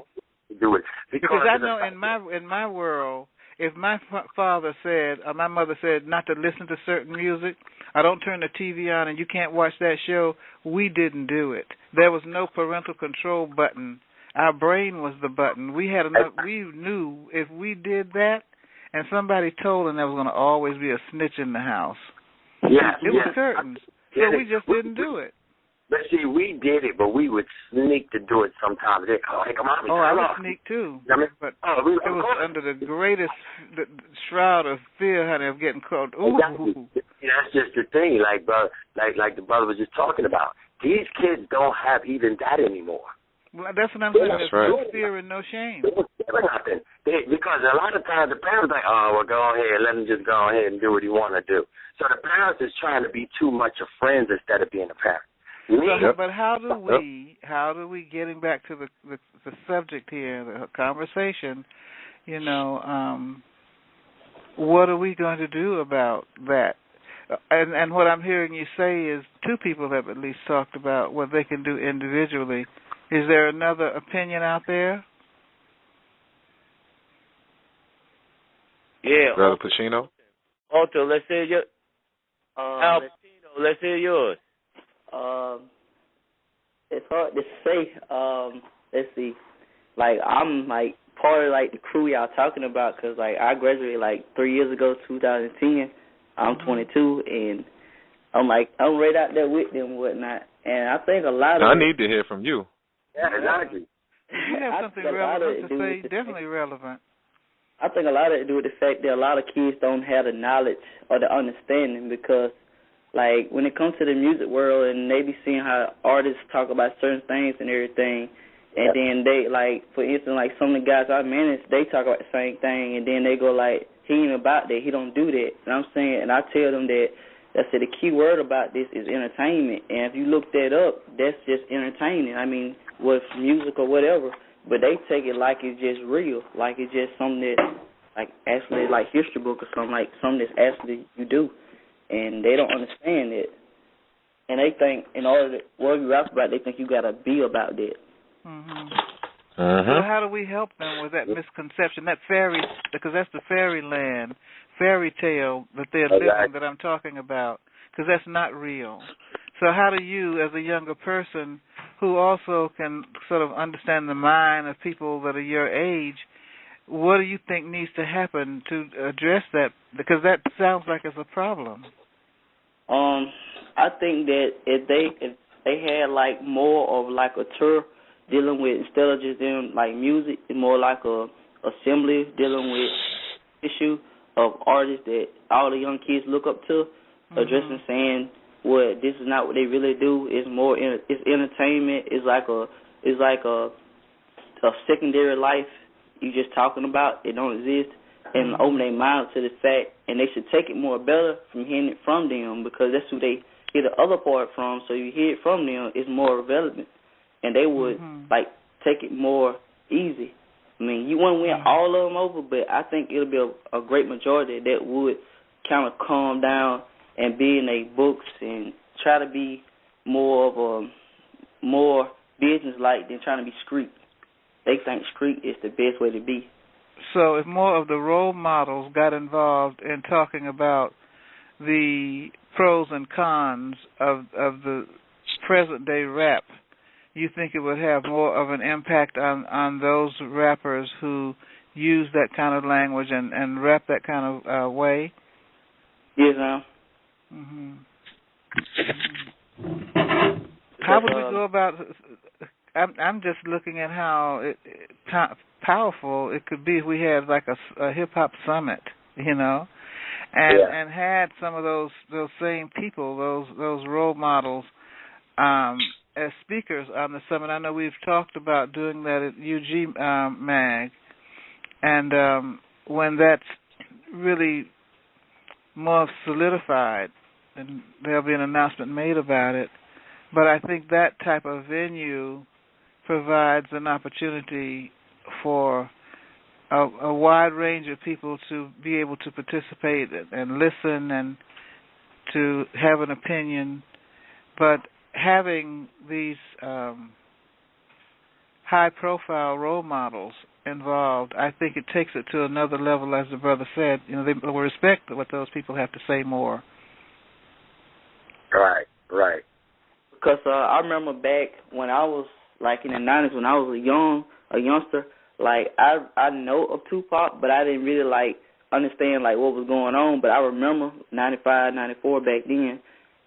To do it. Because I know in my world, if my father said, or my mother said not to listen to certain music, I don't turn the TV on and you can't watch that show, we didn't do it. There was no parental control button. Our brain was the button. We had enough. We knew if we did that, and somebody told them there was going to always be a snitch in the house. Yeah, it was curtains. So we just didn't do it. But see, we did it, but we would sneak to do it sometimes. I would sneak too. But it was under the greatest shroud of fear, honey, of getting caught. Ooh. Exactly. That's just the thing, like the brother was just talking about. These kids don't have even that anymore. Well, that's what I'm saying. That's There's right. no fear and no shame. Nothing. Because a lot of times the parents are like, oh, well, go ahead, let him just go ahead and do what he want to do. So the parents is trying to be too much of friends instead of being a parent. But how do we getting back to the subject here, the conversation, what are we going to do about that? And what I'm hearing you say is two people have at least talked about what they can do individually. Is there another opinion out there? Yeah. Brother Pacino? Alto, let's hear your... Al Pacino, let's hear yours. It's hard to say. Let's see. Like, I'm, like, part of, like, the crew y'all talking about because, like, I graduated, like, 3 years ago, 2010. I'm 22, and I'm right out there with them and whatnot. And I think a lot of... I need to hear from you. Yeah, exactly. You have something relevant to say, definitely relevant. I think a lot of it to do with the fact that a lot of kids don't have the knowledge or the understanding because, like, when it comes to the music world and they be seeing how artists talk about certain things and everything, and then they, like, for instance, like some of the guys I manage, they talk about the same thing, and then they go like, he ain't about that, he don't do that. And I'm saying, and I tell them that, I said the key word about this is entertainment, and if you look that up, that's just entertaining. I mean, with music or whatever, but they take it like it's just real, like it's just something that, like, actually, like history book or something, like something that's actually you do. And they don't understand it. And they think in order to, what you rap about, they think you got to be about that. Mm-hmm. Uh-huh. So how do we help them with that misconception, that fairy, because that's the fairyland, fairy tale that they're living that I'm talking about, because that's not real. So how do you, as a younger person who also can sort of understand the mind of people that are your age, what do you think needs to happen to address that? Because that sounds like it's a problem. I think that if they had like more of like a tour dealing with, instead of just doing like music, it's more like a assembly dealing with issue of artists that all the young kids look up to, addressing saying what this is not what they really do. It's more it's entertainment. It's like a secondary life you just talking about. It don't exist, and open their mind to the fact, and they should take it more better from hearing it from them, because that's who they hear the other part from. So you hear it from them, it's more relevant, and they would like take it more easy. I mean, you won't win all of them over, but I think it'll be a great majority that would kind of calm down and be in their books and try to be more of a more business-like than trying to be street. They think street is the best way to be. So if more of the role models got involved in talking about the pros and cons of the present-day rap, you think it would have more of an impact on those rappers who use that kind of language and rap that kind of way? Yes, ma'am. How would we go about... I'm just looking at how powerful it could be if we had like a hip-hop summit, and had some of those same people, those role models, as speakers on the summit. I know we've talked about doing that at UG Mag, and when that's really more solidified, and there'll be an announcement made about it. But I think that type of venue provides an opportunity for a wide range of people to be able to participate and listen and to have an opinion. But having these high-profile role models involved, I think it takes it to another level, as the brother said. They will respect what those people have to say more. Right. Because I remember back when I was like in the 90s, when I was a youngster, like I know of Tupac, but I didn't really like understand like what was going on. But I remember 95, 94 back then,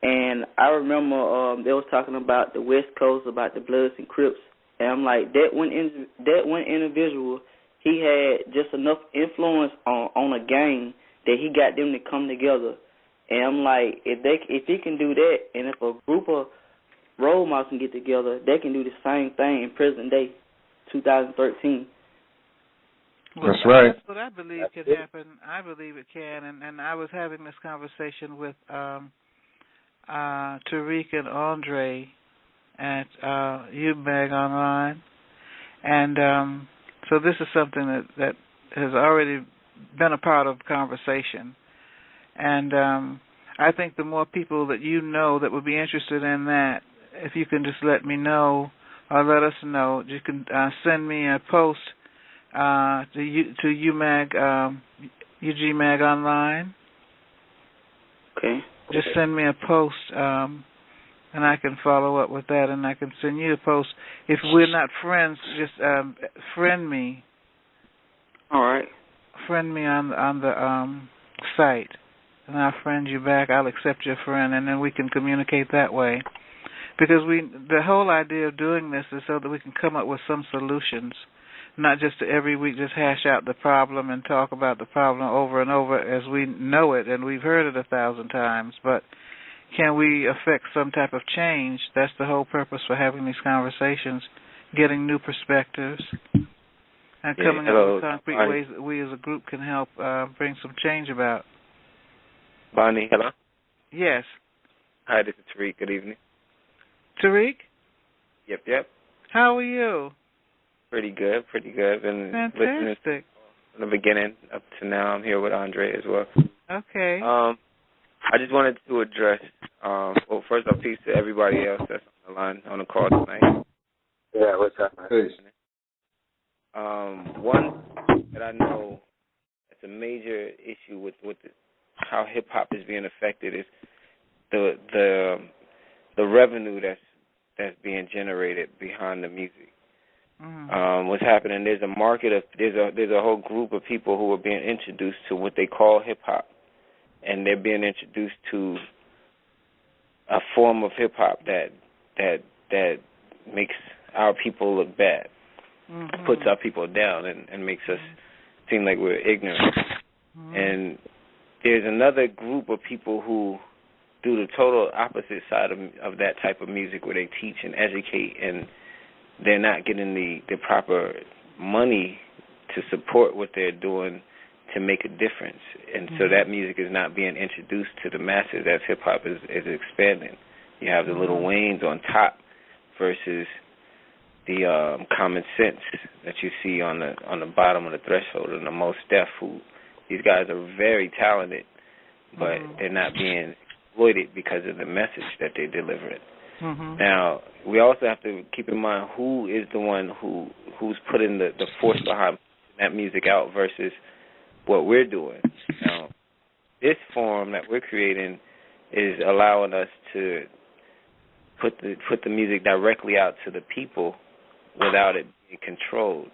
and I remember they was talking about the West Coast, about the Bloods and Crips, and I'm like, that one individual, he had just enough influence on a gang that he got them to come together. And I'm like, if he can do that, and if a group of role models can get together, they can do the same thing in present day, 2013. That's right. That's what I believe can happen. I believe it can. And I was having this conversation with Tariq and Andre at Ugmagonline. And so this is something that has already been a part of conversation. And I think the more people that you know that would be interested in that, if you can just let me know or let us know, you can send me a post to Ugmagonline. Okay. Just send me a post, and I can follow up with that, and I can send you a post. If we're not friends, just friend me. All right. Friend me on the site, and I'll friend you back. I'll accept your friend, and then we can communicate that way. Because the whole idea of doing this is so that we can come up with some solutions, not just to every week just hash out the problem and talk about the problem over and over as we know it and we've heard it 1,000 times. But can we affect some type of change? That's the whole purpose for having these conversations, getting new perspectives, and coming up with concrete ways that we as a group can help bring some change about. Bonnie, hello? Yes. Hi, this is Tariq. Good evening. Tariq? Yep. How are you? Pretty good. Been listening from the beginning up to now. I'm here with Andre as well. Okay. I just wanted to address, well, first off, peace to everybody else that's on the line, on the call tonight. Yeah, what's up, man? Peace. One that I know that's a major issue with how hip-hop is being affected is the revenue that's being generated behind the music. Mm-hmm. What's happening? There's a market of there's a whole group of people who are being introduced to what they call hip hop, and they're being introduced to a form of hip hop that makes our people look bad, puts our people down, and makes us seem like we're ignorant. And there's another group of people who do the total opposite side of that type of music, where they teach and educate, and they're not getting the proper money to support what they're doing to make a difference. And so that music is not being introduced to the masses as hip-hop is expanding. You have the Lil Waynes on top versus the common sense that you see on the bottom of the threshold, and the Most Def, who these guys are very talented, but they're not being exploited because of the message that they're delivering. Now, we also have to keep in mind who is the one who's putting the force behind that music out versus what we're doing. Now, this form that we're creating is allowing us to put the music directly out to the people without it being controlled.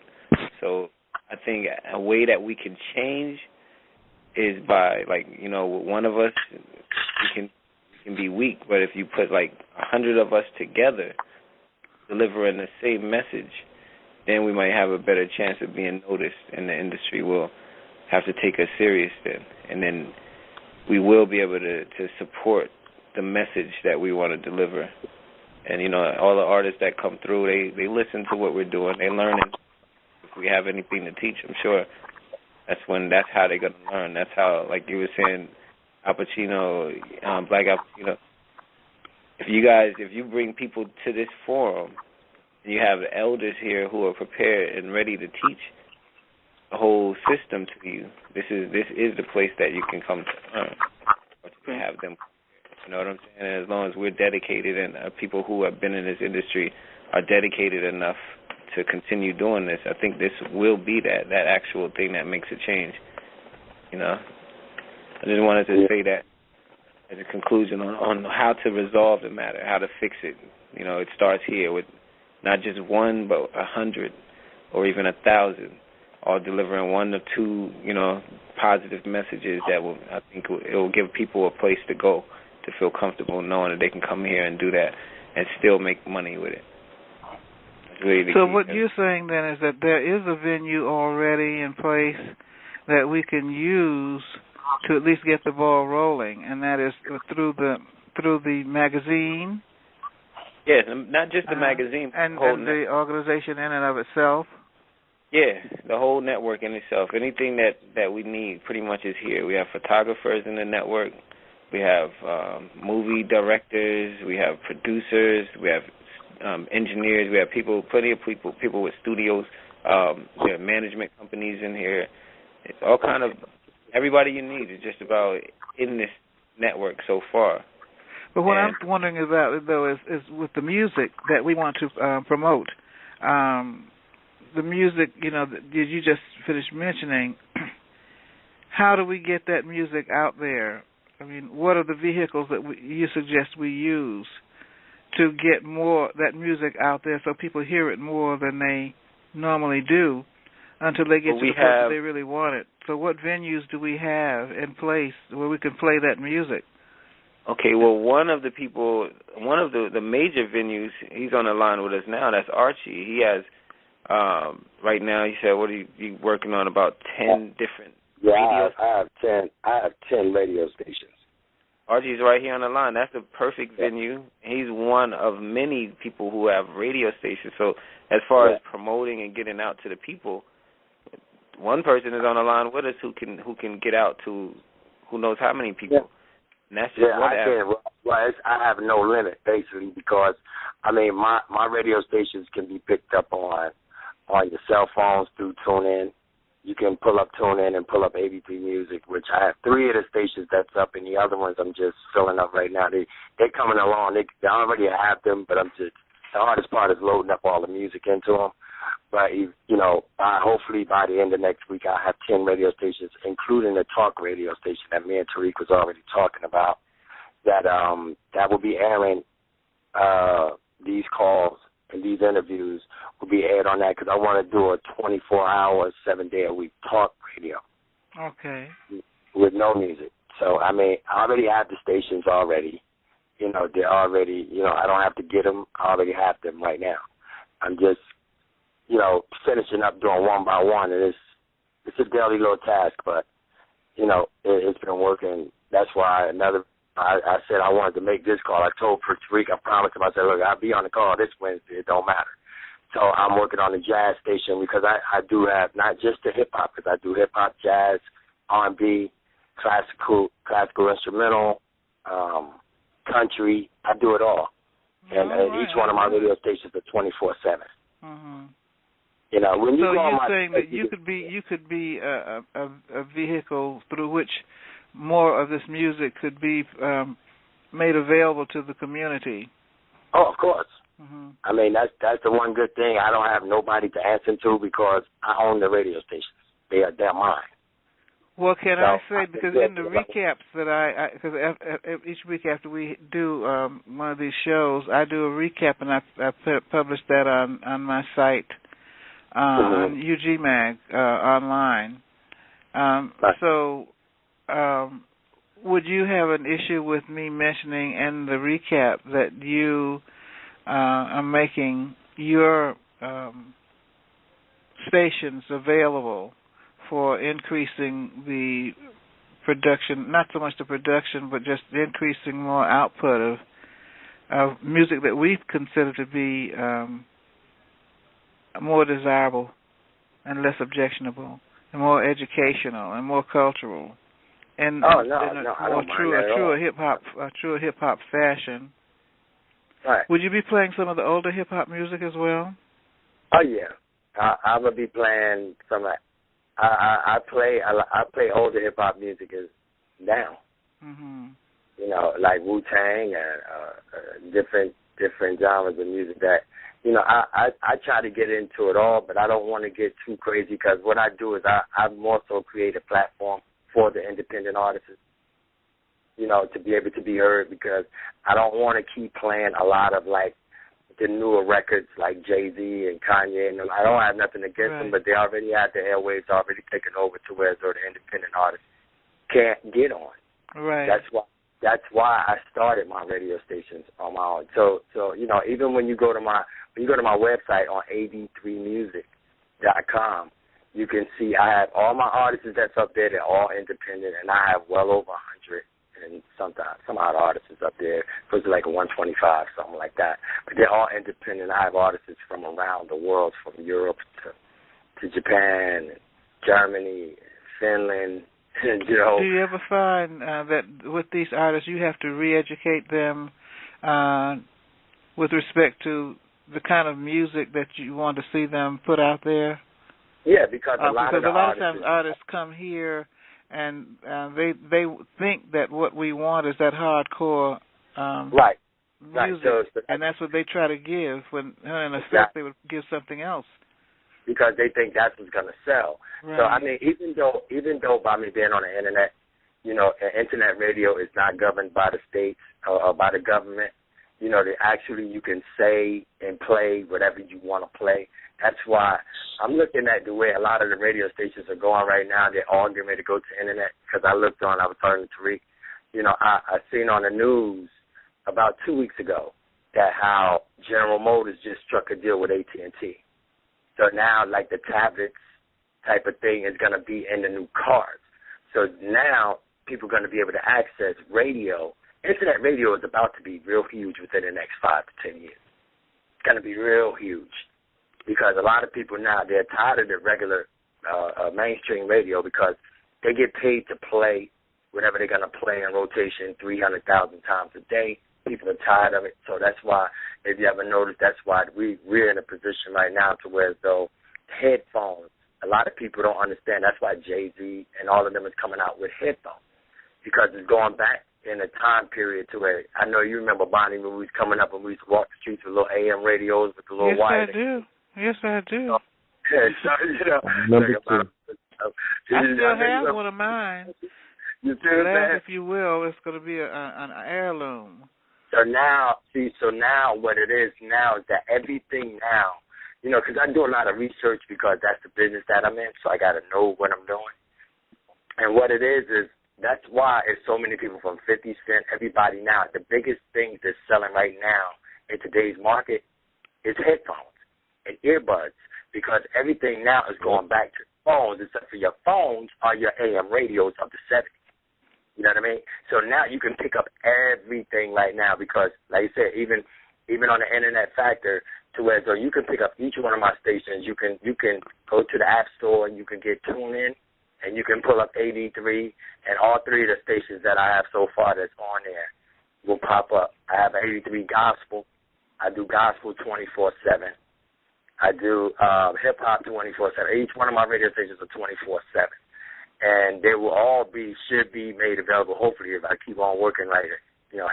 So I think a way that we can change is by, like, one of us, we can be weak, but if you put like 100 of us together delivering the same message, then we might have a better chance of being noticed, and the industry will have to take us serious then, and then we will be able to support the message that we want to deliver. And all the artists that come through, they listen to what we're doing, they learning. If we have anything to teach, I'm sure that's how they're gonna learn. That's how, like you were saying, Al Pacino, Black Al Pacino. If you bring people to this forum, and you have elders here who are prepared and ready to teach the whole system to you, this is the place that you can come to learn, or to have them. You know what I'm saying? And as long as we're dedicated, and people who have been in this industry are dedicated enough to continue doing this. I think this will be that actual thing that makes a change. You know, I just wanted to say that as a conclusion on how to resolve the matter, how to fix it. You know, it starts here with not just one, but 100 or even 1,000, all delivering 1 or 2, you know, positive messages that will, I think, it will give people a place to go to feel comfortable knowing that they can come here and do that and still make money with it. Really so what you're saying then is that there is a venue already in place that we can use to at least get the ball rolling, and that is through the magazine. Yes, not just the magazine, and the organization in and of itself. Yeah, the whole network in itself. Anything that we need pretty much is here. We have photographers in the network. We have movie directors. We have producers. We have engineers. We have plenty of people with studios. We have management companies in here. It's all kind of everybody you need is just about in this network so far. But what I'm wondering about, though, is with the music that we want to promote. The music, you know, that you just finished mentioning, how do we get that music out there? I mean, what are the vehicles that you suggest we use to get more that music out there so people hear it more than they normally do until they get to the point that they really want it? So what venues do we have in place where we can play that music? Okay, well, one of the major venues, he's on the line with us now, that's Archie. He has, right now, he said, what are you working on, about 10 different radios? I have 10 radio stations. Archie's right here on the line. That's the perfect venue. He's one of many people who have radio stations. So as far as promoting and getting out to the people, one person is on the line with us who can get out to who knows how many people. Yeah. And that's just one avenue. Well, I have no limit, basically, because, I mean, my radio stations can be picked up on your cell phones through TuneIn. You can pull up TuneIn and pull up ABC Music, which I have 3 of the stations that's up, and the other ones I'm just filling up right now. They're coming along. They already have them, but the hardest part is loading up all the music into them. But, you know, hopefully by the end of next week, I'll have 10 radio stations, including the talk radio station that me and Tariq was already talking about, that will be airing these calls and these interviews will be aired on that because I want to do a 24-hour, 7-day-a-week talk radio. Okay. With no music. So, I mean, I already have the stations already. You know, they're already, you know, I don't have to get them. I already have them right now. I'm just, you know, finishing up doing one by one, and it's a daily little task, but, you know, it's been working. That's why I said I wanted to make this call. I told Tariq, I promised him, I said, look, I'll be on the call this Wednesday. It don't matter. So I'm working on the jazz station because I do have not just the hip-hop, because I do hip-hop, jazz, R&B, classical instrumental, country. I do it all. And each one of my radio stations are 24/7. Mm-hmm. You know, when you so go you're saying that you could be a vehicle through which more of this music could be made available to the community. Oh, of course. Mm-hmm. I mean, that's the one good thing. I don't have nobody to answer to because I own the radio stations. They're mine. Well, can I say, because in the recaps that because each week after we do one of these shows, I do a recap and I publish that on my site on Ugmag online. So would you have an issue with me mentioning in the recap that you are making your stations available for increasing the production, not so much the production, but just increasing more output of music that we consider to be more desirable and less objectionable and more educational and more cultural and in a true hip hop fashion. Right. Would you be playing some of the older hip hop music as well? Oh yeah, I'm gonna be playing some. I play older hip hop music now. Mm-hmm. You know, like Wu-Tang and different genres of music that I try to get into it all, but I don't want to get too crazy because what I do is I more so create a platform for the independent artists, to be able to be heard, because I don't want to keep playing a lot of, like, the newer records like Jay-Z and Kanye and them. I don't have nothing against them, but they already had the airwaves already taken over to where the independent artists can't get on. Right. That's why I started my radio stations on my own. So even when you go to my website on ab3music.com, you can see I have all my artists that's up there. They're all independent, and I have well over 100 and sometimes some odd artists up there. It's like a 125, something like that. But they're all independent. I have artists from around the world, from Europe to Japan, Germany, Finland. Do you ever find that with these artists you have to re-educate them with respect to the kind of music that you want to see them put out there? Yeah, because a lot of times artists come here and they think that what we want is that hardcore music, so and that's what they try to give, when in effect they would give something else. Because they think that's what's going to sell. Right. So, I mean, even though by me being on the Internet, Internet radio is not governed by the states or by the government, you can say and play whatever you want to play. That's why I'm looking at the way a lot of the radio stations are going right now. They're all getting ready to go to the Internet, because I was talking to Tariq, I seen on the news about 2 weeks ago that how General Motors just struck a deal with AT&T. So now, like, the tablets type of thing is going to be in the new cars. So now people are going to be able to access radio. Internet radio is about to be real huge within the next 5 to 10 years. It's going to be real huge, because a lot of people now, they're tired of the regular mainstream radio, because they get paid to play whatever they're going to play in rotation 300,000 times a day. People are tired of it, so that's why, if you ever noticed, that's why we're in a position right now to where, as though headphones, a lot of people don't understand. That's why Jay-Z and all of them is coming out with headphones, because it's going back in a time period to where, I know you remember, Bonnie, when we was coming up and we used to walk the streets with little AM radios with the little wire. Yes, I do. So, I still have one of mine. You see what I'm saying? If you will, it's going to be an heirloom. So now what it is now is that everything now, because I do a lot of research, because that's the business that I'm in, so I got to know what I'm doing. And what it is that's why it's so many people from 50 Cent, everybody now. The biggest thing that's selling right now in today's market is headphones and earbuds, because everything now is going back to phones, except for your phones are your AM radios of the 70s. You know what I mean? So now you can pick up everything right now, because, like you said, even on the Internet factor, to where so you can pick up each one of my stations. You can go to the App Store and you can get TuneIn, and you can pull up AD3, and all three of the stations that I have so far that's on there will pop up. I have AD3 Gospel. I do Gospel 24/7. I do hip-hop 24/7. Each one of my radio stations are 24/7. And they will all should be made available, hopefully, if I keep on working like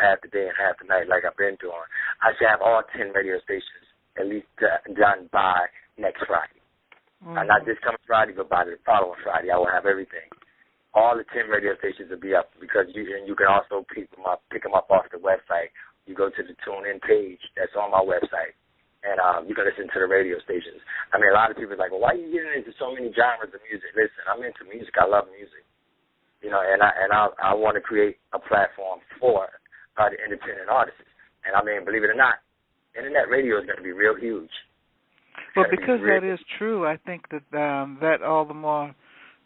half the day and half the night like I've been doing. I should have all 10 radio stations at least done by next Friday. Mm-hmm. Not this coming Friday, but by the following Friday, I will have everything. All the 10 radio stations will be up, because you can also pick them up off the website. You go to the TuneIn page that's on my website, and you can listen to the radio stations. I mean, a lot of people are like, well, why are you getting into so many genres of music? Listen, I'm into music. I love music. And I want to create a platform for the independent artists. And, I mean, believe it or not, Internet radio is going to be real huge. Well, because that is true, I think that that all the more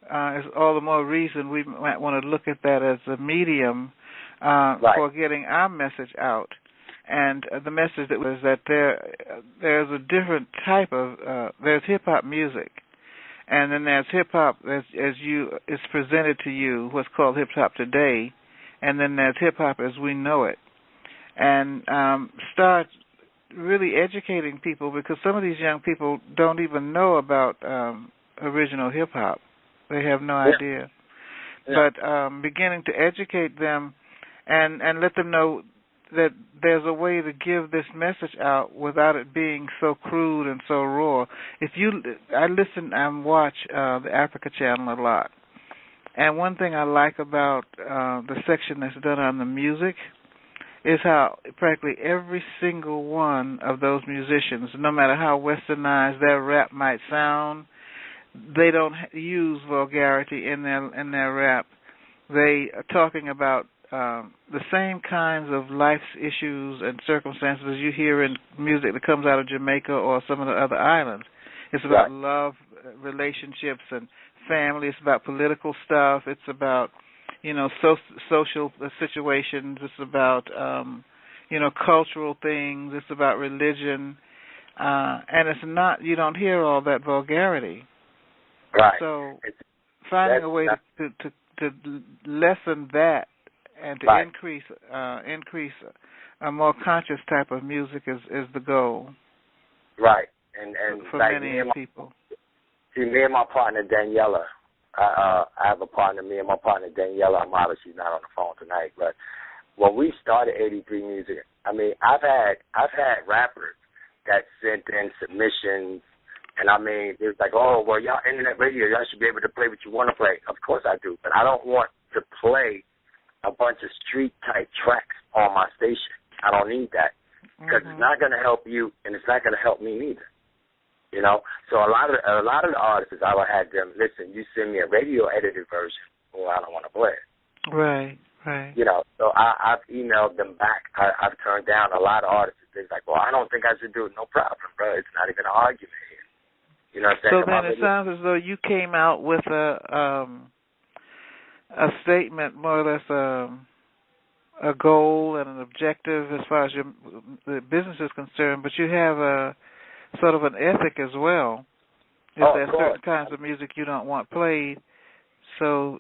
is all the more reason we might want to look at that as a medium for getting our message out. And the message that was that there's a different type of there's hip hop music, and then there's hip hop as is presented to you, what's called hip hop today, and then there's hip hop as we know it, and start really educating people, because some of these young people don't even know about original hip hop. They have no idea. Yeah. But beginning to educate them and let them know that there's a way to give this message out without it being so crude and so raw. I listen and watch the Africa Channel a lot, and one thing I like about the section that's done on the music is how practically every single one of those musicians, no matter how westernized their rap might sound, they don't use vulgarity in their rap. They are talking about the same kinds of life's issues and circumstances you hear in music that comes out of Jamaica or some of the other islands. It's about love, relationships, and family. It's about political stuff. It's about, social situations. It's about, cultural things. It's about religion. And it's not, you don't hear all that vulgarity. Right. So finding a way to lessen that and to increase a more conscious type of music is the goal. Right. And for like many people. See, me and my partner Daniela, I have a partner. Me and my partner Daniela. I'm obviously not on the phone tonight, but when we started 83 Music, I mean, I've had rappers that sent in submissions. And I mean, it was like, oh, well, y'all internet radio, y'all should be able to play what you want to play. Of course I do, but I don't want to play a bunch of street-type tracks on my station. I don't need that because it's not going to help you, and it's not going to help me neither. So a lot of the artists, I would have them, listen, you send me a radio-edited version, or I don't want to play it. Right. So I've emailed them back. I've turned down a lot of artists. They're like, well, I don't think I should do it. No problem, bro. It's not even an argument here. You know what I'm saying? So then it sounds as though you came out with a statement, more or less a goal and an objective as far as the business is concerned, but you have a sort of an ethic as well. Is there certain kinds of music you don't want played? So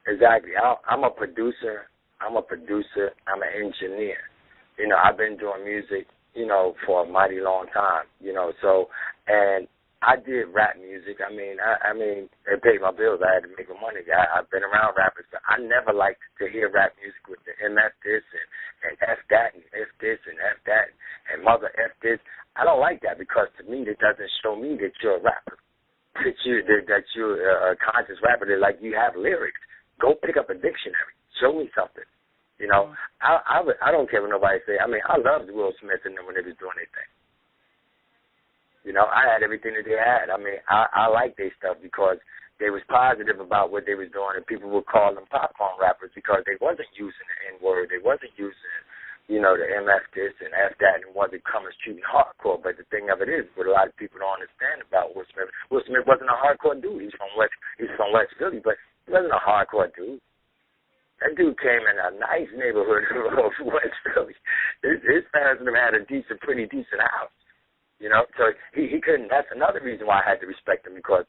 exactly. I'm a producer. I'm an engineer. I've been doing music, for a mighty long time, so, and I did rap music. I mean, it paid my bills. I had to make my money. I've been around rappers, but I never liked to hear rap music with the MF this and F that and F this and F that and mother F this. I don't like that because to me, it doesn't show me that you're a rapper, that you're a conscious rapper, that like you have lyrics. Go pick up a dictionary. Show me something. I don't care what nobody say. I mean, I loved Will Smith and them when they was doing their thing. I had everything that they had. I mean, I like their stuff because they was positive about what they was doing, and people would call them popcorn rappers because they wasn't using the N-word. They wasn't using, the MF this and F that, and wasn't coming shooting hardcore. But the thing of it is, what a lot of people don't understand about Will Smith wasn't a hardcore dude. He's from West Philly, but he wasn't a hardcore dude. That dude came in a nice neighborhood of West Philly. His parents had a pretty decent house. So he couldn't. That's another reason why I had to respect him because,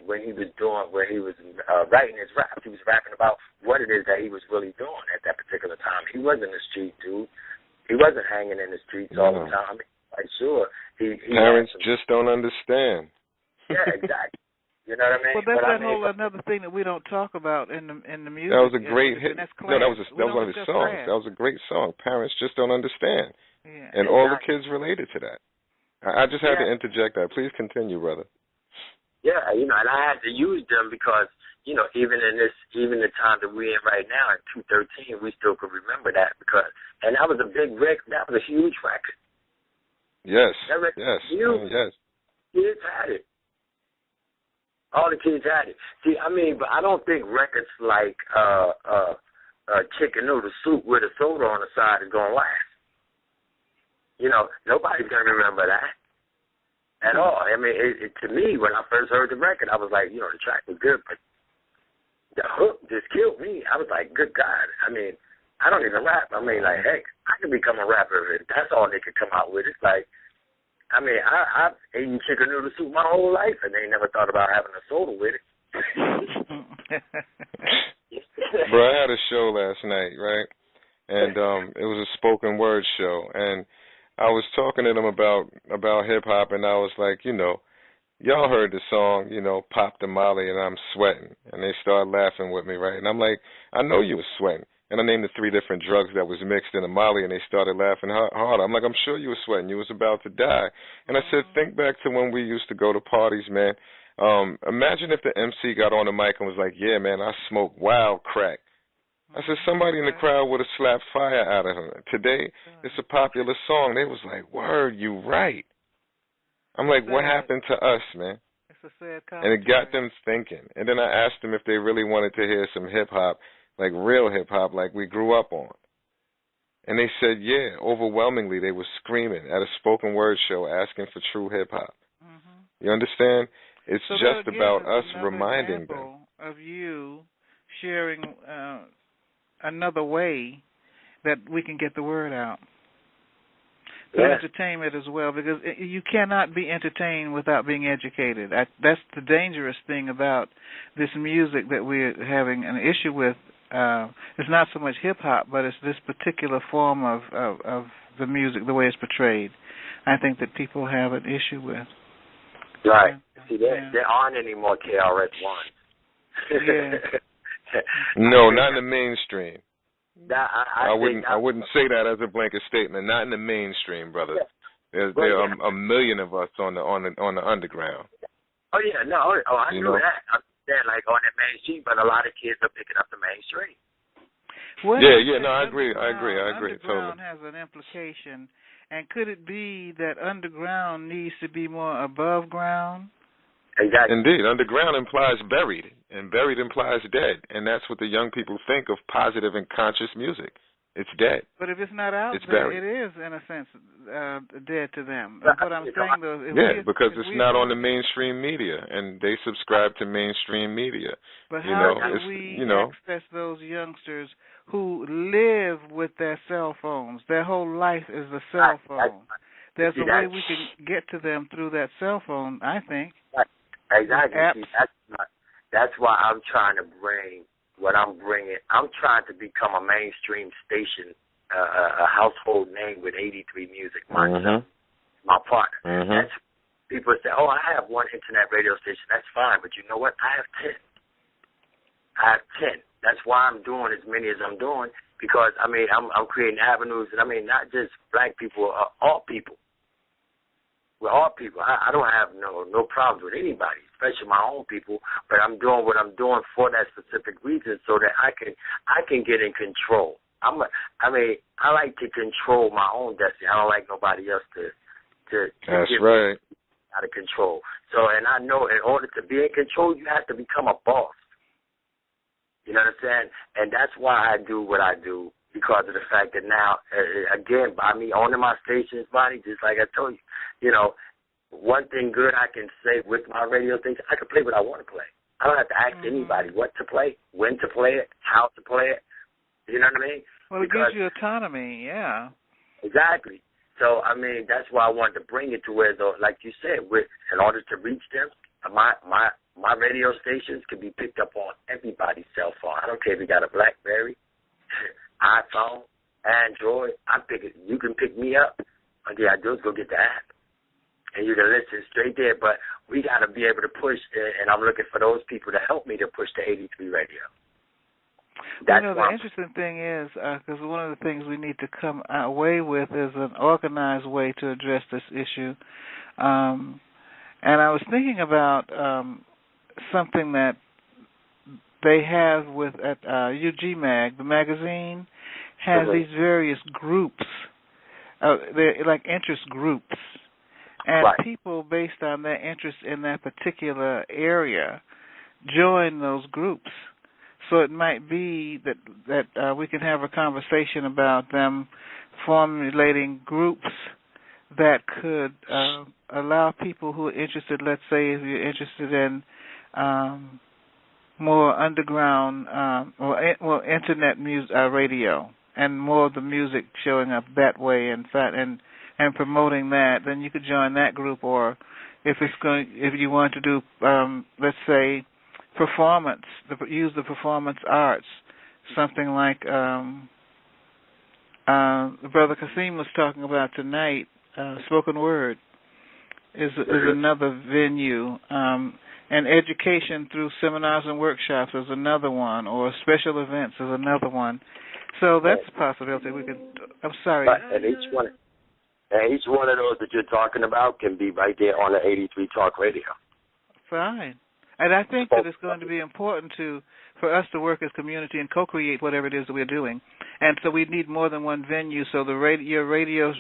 when he was writing his raps, he was rapping about what it is that he was really doing at that particular time. He wasn't a street dude. He wasn't hanging in the streets all the time. Like, sure, he parents just don't understand. Yeah, exactly. You know what I mean? Well, that's another thing that we don't talk about in the music. That was a great hit. That was one of his songs. Class. That was a great song. Parents just don't understand. Yeah. And all the kids related to that. I just had to interject that. Please continue, brother. Yeah, and I had to use them because, even the time that we're in right now in 2013, we still could remember that and that was a big record. That was a huge record. Yes. That record was huge. Yes. Kids had it. All the kids had it. See, but I don't think records like chicken noodle soup with a soda on the side is going to last. Nobody's going to remember that at all. I mean, to me, when I first heard the record, I was like, the track was good, but the hook just killed me. I was like, good God. I mean, I don't even rap. I mean, like, heck, I could become a rapper if that's all they could come out with. It's like, I've eaten chicken noodle soup my whole life, and they never thought about having a soda with it. Bro, I had a show last night, right? And it was a spoken word show, and I was talking to them about hip-hop, and I was like, y'all heard the song, Pop the Molly, and I'm sweating. And they started laughing with me, right? And I'm like, I know you was sweating. And I named the 3 different drugs that was mixed in a Molly, and they started laughing hard. I'm like, I'm sure you were sweating. You was about to die. And I said, think back to when we used to go to parties, man. Imagine if the MC got on the mic and was like, yeah, man, I smoke wild crack. I said, somebody in the crowd would have slapped fire out of him. Today, it's a popular song. They was like, word, you right. I'm like, what happened to us, man? It's a sad commentary. And it got them thinking. And then I asked them if they really wanted to hear some hip-hop, like real hip-hop, like we grew up on. And they said, yeah, overwhelmingly they were screaming at a spoken word show asking for true hip-hop. Mm-hmm. You understand? It's so just about us reminding them. Of you sharing another way that we can get the word out. Entertainment as well, because you cannot be entertained without being educated. That's the dangerous thing about this music that we're having an issue with. It's not so much hip-hop, but it's this particular form of the music, the way it's portrayed. I think that people have an issue with. Right. See, there aren't any more KRS-Ones. Yeah. No, not in the mainstream. I wouldn't say that as a blanket statement. Not in the mainstream, brother. Yeah. There are a million of us on the underground. Oh yeah, no. Oh, I knew that. I'm saying like on the mainstream, but a lot of kids are picking up the mainstream. No, I agree. Underground totally. has an implication, and could it be that underground needs to be more above ground? Exactly. Indeed, underground implies buried, and buried implies dead, and that's what the young people think of positive and conscious music. It's dead. But if it's not out it's there, buried. it is, in a sense, dead to them. That's what I'm saying, though. Because it's not on the mainstream media, and they subscribe to mainstream media. But how do we access those youngsters who live with their cell phones? Their whole life is a cell phone. There's a way we can get to them through that cell phone, I think. Exactly. See, that's why I'm trying to bring what I'm bringing. I'm trying to become a mainstream station, a household name with 83 Music myself, my partner. That's, people say, oh, I have one internet radio station. That's fine, but you know what? I have 10. That's why I'm doing as many as I'm doing, because, I mean, I'm creating avenues, and I mean, not just black people, all people. We're all people. I don't have no problems with anybody, especially my own people. But I'm doing what I'm doing for that specific reason, so that I can get in control. I like to control my own destiny. I don't like nobody else to That's get right. out of control. So, and I know in order to be in control, you have to become a boss. You know what I'm saying? And that's why I do what I do, because of the fact that now, again, by me owning my station's body, just like I told you, one thing good I can say with my radio station, I can play what I want to play. I don't have to ask anybody what to play, when to play it, how to play it. You know what I mean? Well, it gives you autonomy, yeah. Exactly. So, I mean, that's why I wanted to bring it to where, though, like you said, in order to reach them, my radio stations can be picked up on everybody's cell phone. I don't care if you got a BlackBerry, iPhone, Android. You can pick me up. All you got to do is go get the app, and you can listen straight there. But we got to be able to push, and I'm looking for those people to help me to push the 83 radio. The interesting thing is, because one of the things we need to come away with is an organized way to address this issue. And I was thinking about something that they have at Ugmagonline, the magazine, has these various groups. They're like interest groups. And people, based on their interest in that particular area, join those groups. So it might be that we can have a conversation about them formulating groups that could allow people who are interested, let's say if you're interested in more underground or internet music, radio, and more of the music showing up that way and promoting that, then you could join that group. Or if you want to do, let's say, performance, use the performance arts, something like Brother Kasim was talking about tonight. Spoken word is another venue, and education through seminars and workshops is another one, or special events is another one. So that's a possibility. We could. I'm sorry. Right, and each one of those that you're talking about can be right there on the 83 Talk Radio. Fine. And I think that it's going to be important for us to work as community and co-create whatever it is that we're doing. And so we need more than one venue. So your radio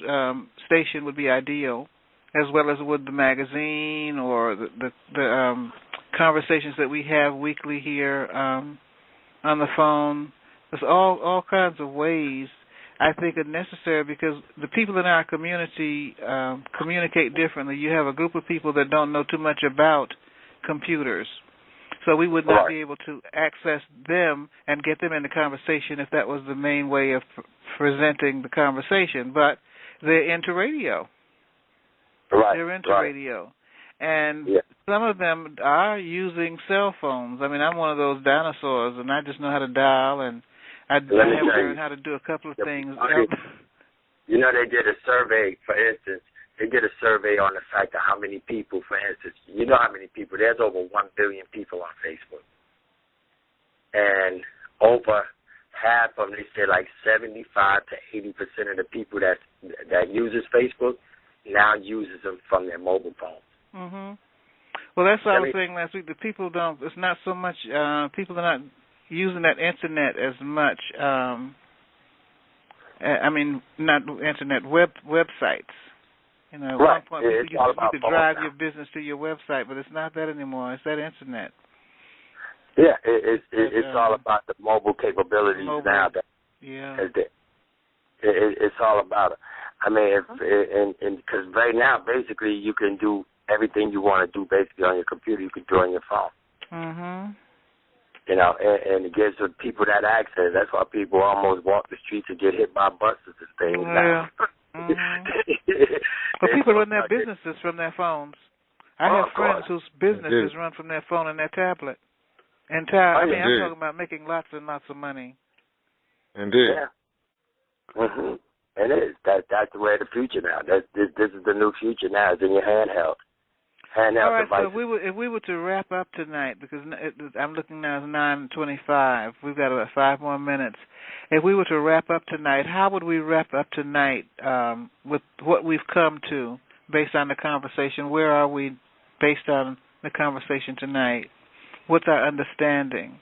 station would be ideal, as well as would the magazine or the conversations that we have weekly here on the phone. There's all kinds of ways I think are necessary because the people in our community communicate differently. You have a group of people that don't know too much about computers, so we would not be able to access them and get them in the conversation if that was the main way of presenting the conversation. But they're into radio. They're into radio. And some of them are using cell phones. I mean, I'm one of those dinosaurs, and I just know how to dial, and I have learned how to do a couple of things. You know, they did a survey, for instance. They did a survey on the fact of how many people, for instance, you know how many people, there's over 1 billion people on Facebook. And over half of them, they said like 75 to 80% of the people that uses Facebook now uses them from their mobile phones. Mm-hmm. Well, that's what I was saying last week. The people don't, it's not so much, people are not using that Internet as much, I mean, not Internet, websites. You know, at one point you could drive your business to your website, but it's not that anymore. It's that Internet. Yeah, it's all about the mobile capabilities now. It's all about it. I mean, because right now, basically, you can do everything you want to do basically on your computer. You can do on your phone. Mm-hmm. You know, and it gives the people that access. That's why people almost walk the streets and get hit by buses and things now. Mm-hmm. But people run their businesses from their phones. I have friends whose businesses run from their phone and their tablet. I'm talking about making lots and lots of money. Indeed. Yeah. Mm-hmm. It is. That's the way of the future now. This is the new future now. It's in your handheld. All right, devices. So if we were to wrap up tonight, because I'm looking now, it's 9:25. We've got about 5 more minutes. If we were to wrap up tonight, how would we wrap up tonight with what we've come to based on the conversation? Where are we based on the conversation tonight? What's our understanding?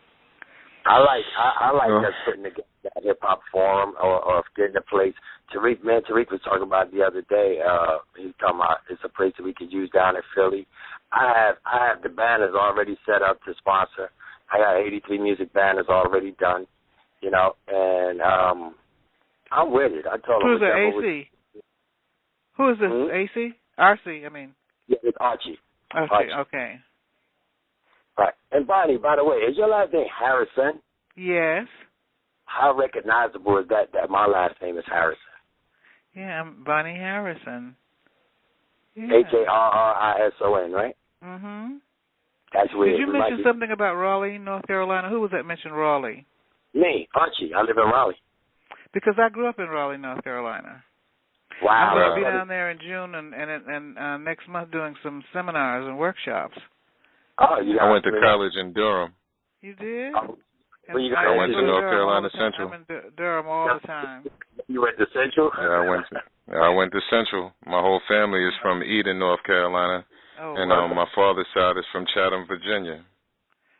I like us putting together that hip-hop forum or getting a place. Tariq was talking about the other day. He was talking about it's a place that we could use down in Philly. I have the banners already set up to sponsor. I got 83 music banners already done, you know, and I'm with it. I told him. Who's the AC? Who is this? AC? RC, I mean. Yeah, it's Archie. Archie, okay. Right. And Bonnie, by the way, is your last name Harrison? Yes. How recognizable is that my last name is Harrison? Yeah, I'm Bonnie Harrison. Yeah. Harrison, right? Mm-hmm. That's weird. Did you mention something about Raleigh, North Carolina? Who was that mentioned Raleigh? Me, Archie. I live in Raleigh. Because I grew up in Raleigh, North Carolina. Wow. I'm going to be down there in June and next month doing some seminars and workshops. Oh, yeah. I went to college in Durham. You did? I went to North Carolina Central. I'm in Durham all the time. You went to Central? Yeah, I went to Central. My whole family is from Eden, North Carolina, and my father's side is from Chatham, Virginia.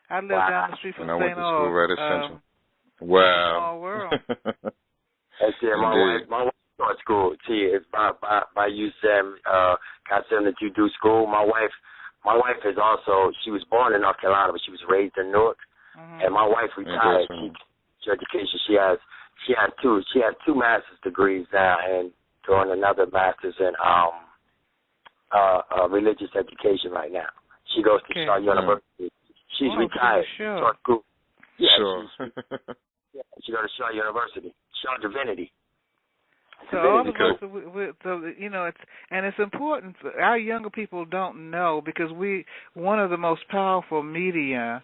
I live down the street from St. And I went to school right at Central. Wow. Small world. That's it. My wife taught school. See, it's by USAM, considering that you do school. My wife is also, she was born in North Carolina, but she was raised in Newark. Mm-hmm. And my wife retired. She education. She has two master's degrees now, and doing another master's in religious education right now. She goes to Shaw University. She's retired. Sure. Yeah, sure. She goes to Shaw University, Shaw Divinity. So all of us, you know, it's important. Our younger people don't know because one of the most powerful media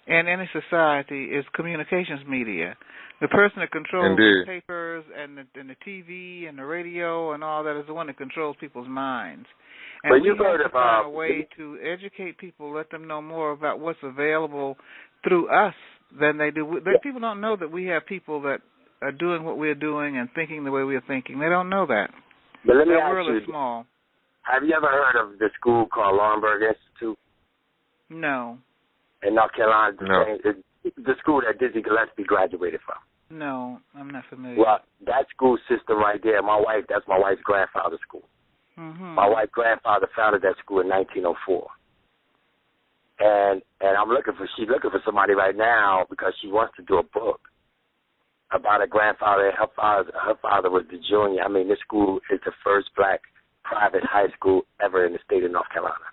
in any society is communications media. The person that controls the papers and the TV and the radio and all that is the one that controls people's minds. And we have to find a way to educate people, let them know more about what's available through us than they do. People don't know that we have people that doing what we're doing and thinking the way we're thinking. They don't know that. But let me That ask world you, is small. have you ever heard of the school called Laurinburg Institute No. in North Carolina? No. It's the school that Dizzy Gillespie graduated from. No, I'm not familiar. Well, that school system right there, that's my wife's grandfather's school. Mm-hmm. My wife's grandfather founded that school in 1904. And she's looking for somebody right now because she wants to do a book about her grandfather. Her father was the junior. I mean, this school is the first black private high school ever in the state of North Carolina.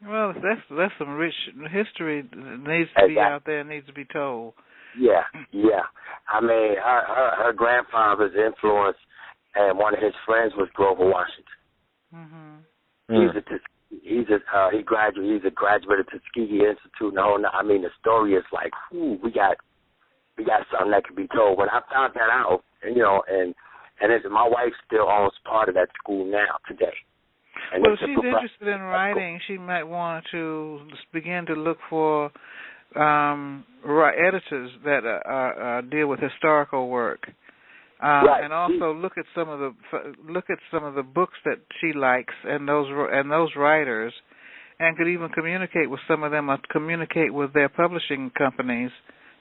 Well, that's some rich history that needs to be out there and needs to be told. Yeah. I mean, her grandfather's influence and one of his friends was Grover Washington. Mm-hmm. He's a graduate of the Tuskegee Institute. I mean, the story is like, we got something that can be told. When I found that out, and my wife still owns part of that school now today. And well, if she's interested in writing, she might want to begin to look for editors that deal with historical work, right. And also look at some of the books that she likes and those writers, and could even communicate with some of them or communicate with their publishing companies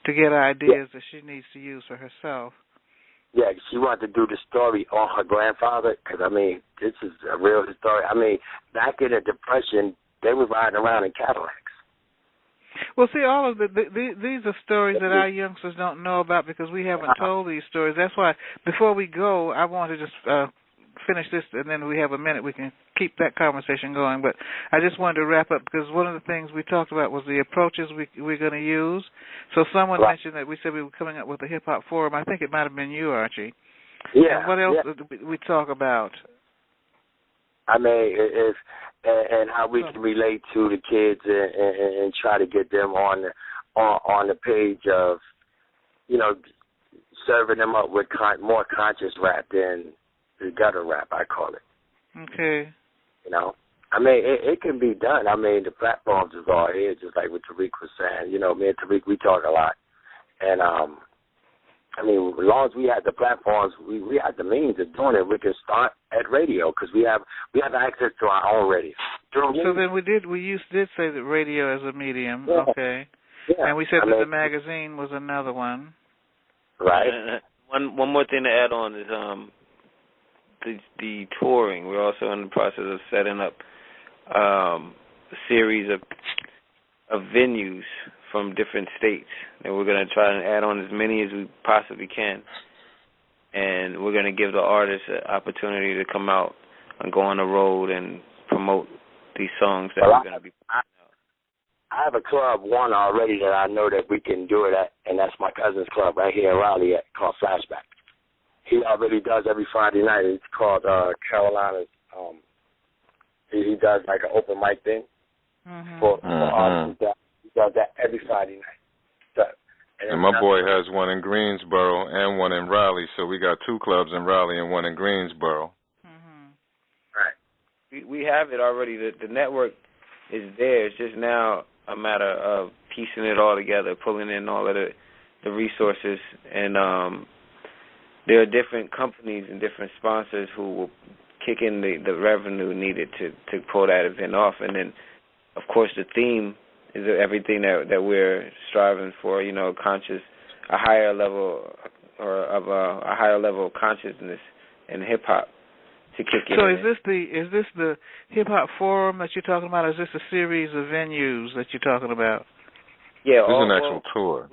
to get ideas that she needs to use for herself. Yeah, she wanted to do the story on her grandfather because, I mean, this is a real story. I mean, back in the Depression, they were riding around in Cadillacs. Well, see, all of these are stories that our youngsters don't know about because we haven't told these stories. That's why, before we go, I want to just finish this, and then we have a minute. We can keep that conversation going. But I just wanted to wrap up because one of the things we talked about was the approaches we're going to use. So someone mentioned that we said we were coming up with a hip-hop forum. I think it might have been you, Archie. Yeah. And what else did we talk about? I mean, and how we can relate to the kids and try to get them on the page of, serving them up with more conscious rap than the gutter rap, I call it. Okay. I mean, it can be done. I mean, the platforms is all here, just like what Tariq was saying. Me and Tariq, we talk a lot. And, I mean, as long as we have the platforms, we have the means of doing it. We can start at radio because we have access to our own radio. So then we did say that radio is a medium, okay? Yeah. And we said that the magazine was another one. Right. One more thing to add on is the touring. We're also in the process of setting up a series of venues from different states, and we're going to try and add on as many as we possibly can. And we're going to give the artists an opportunity to come out and go on the road and promote these songs that we're going to be putting out. I have a club, one already, that I know that we can do it at, and that's my cousin's club right here in Raleigh called Flashback. He already does every Friday night. It's called Carolina's. He does like an open mic thing for artists. He does that every Friday night. So, and my boy has one in Greensboro and one in Raleigh, so we got two clubs in Raleigh and one in Greensboro. Right. We have it already. The network is there. It's just now a matter of piecing it all together, pulling in all of the resources, and there are different companies and different sponsors who will kick in the revenue needed to pull that event off. And then, of course, the theme is everything that we're striving for, a higher level a higher level of consciousness in hip-hop to kick in. So is this the hip-hop forum that you're talking about, or is this a series of venues that you're talking about? Yeah. This is an actual tour.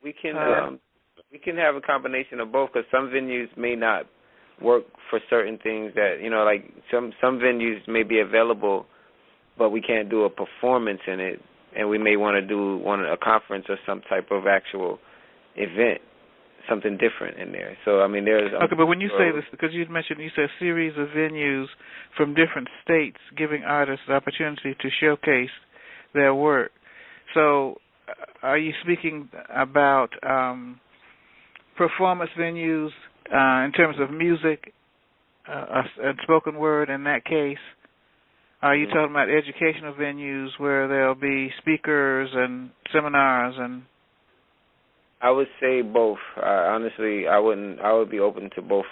We can have a combination of both, because some venues may not work for certain things that, like some venues may be available, but we can't do a performance in it, and we may want to do a conference or some type of actual event, something different in there. So, I mean, there's... Okay, but when you say this, because you said a series of venues from different states giving artists the opportunity to showcase their work. So, are you speaking about performance venues in terms of music and spoken word in that case? Are you talking about educational venues where there'll be speakers and seminars and I would say both. Honestly, I would be open to both.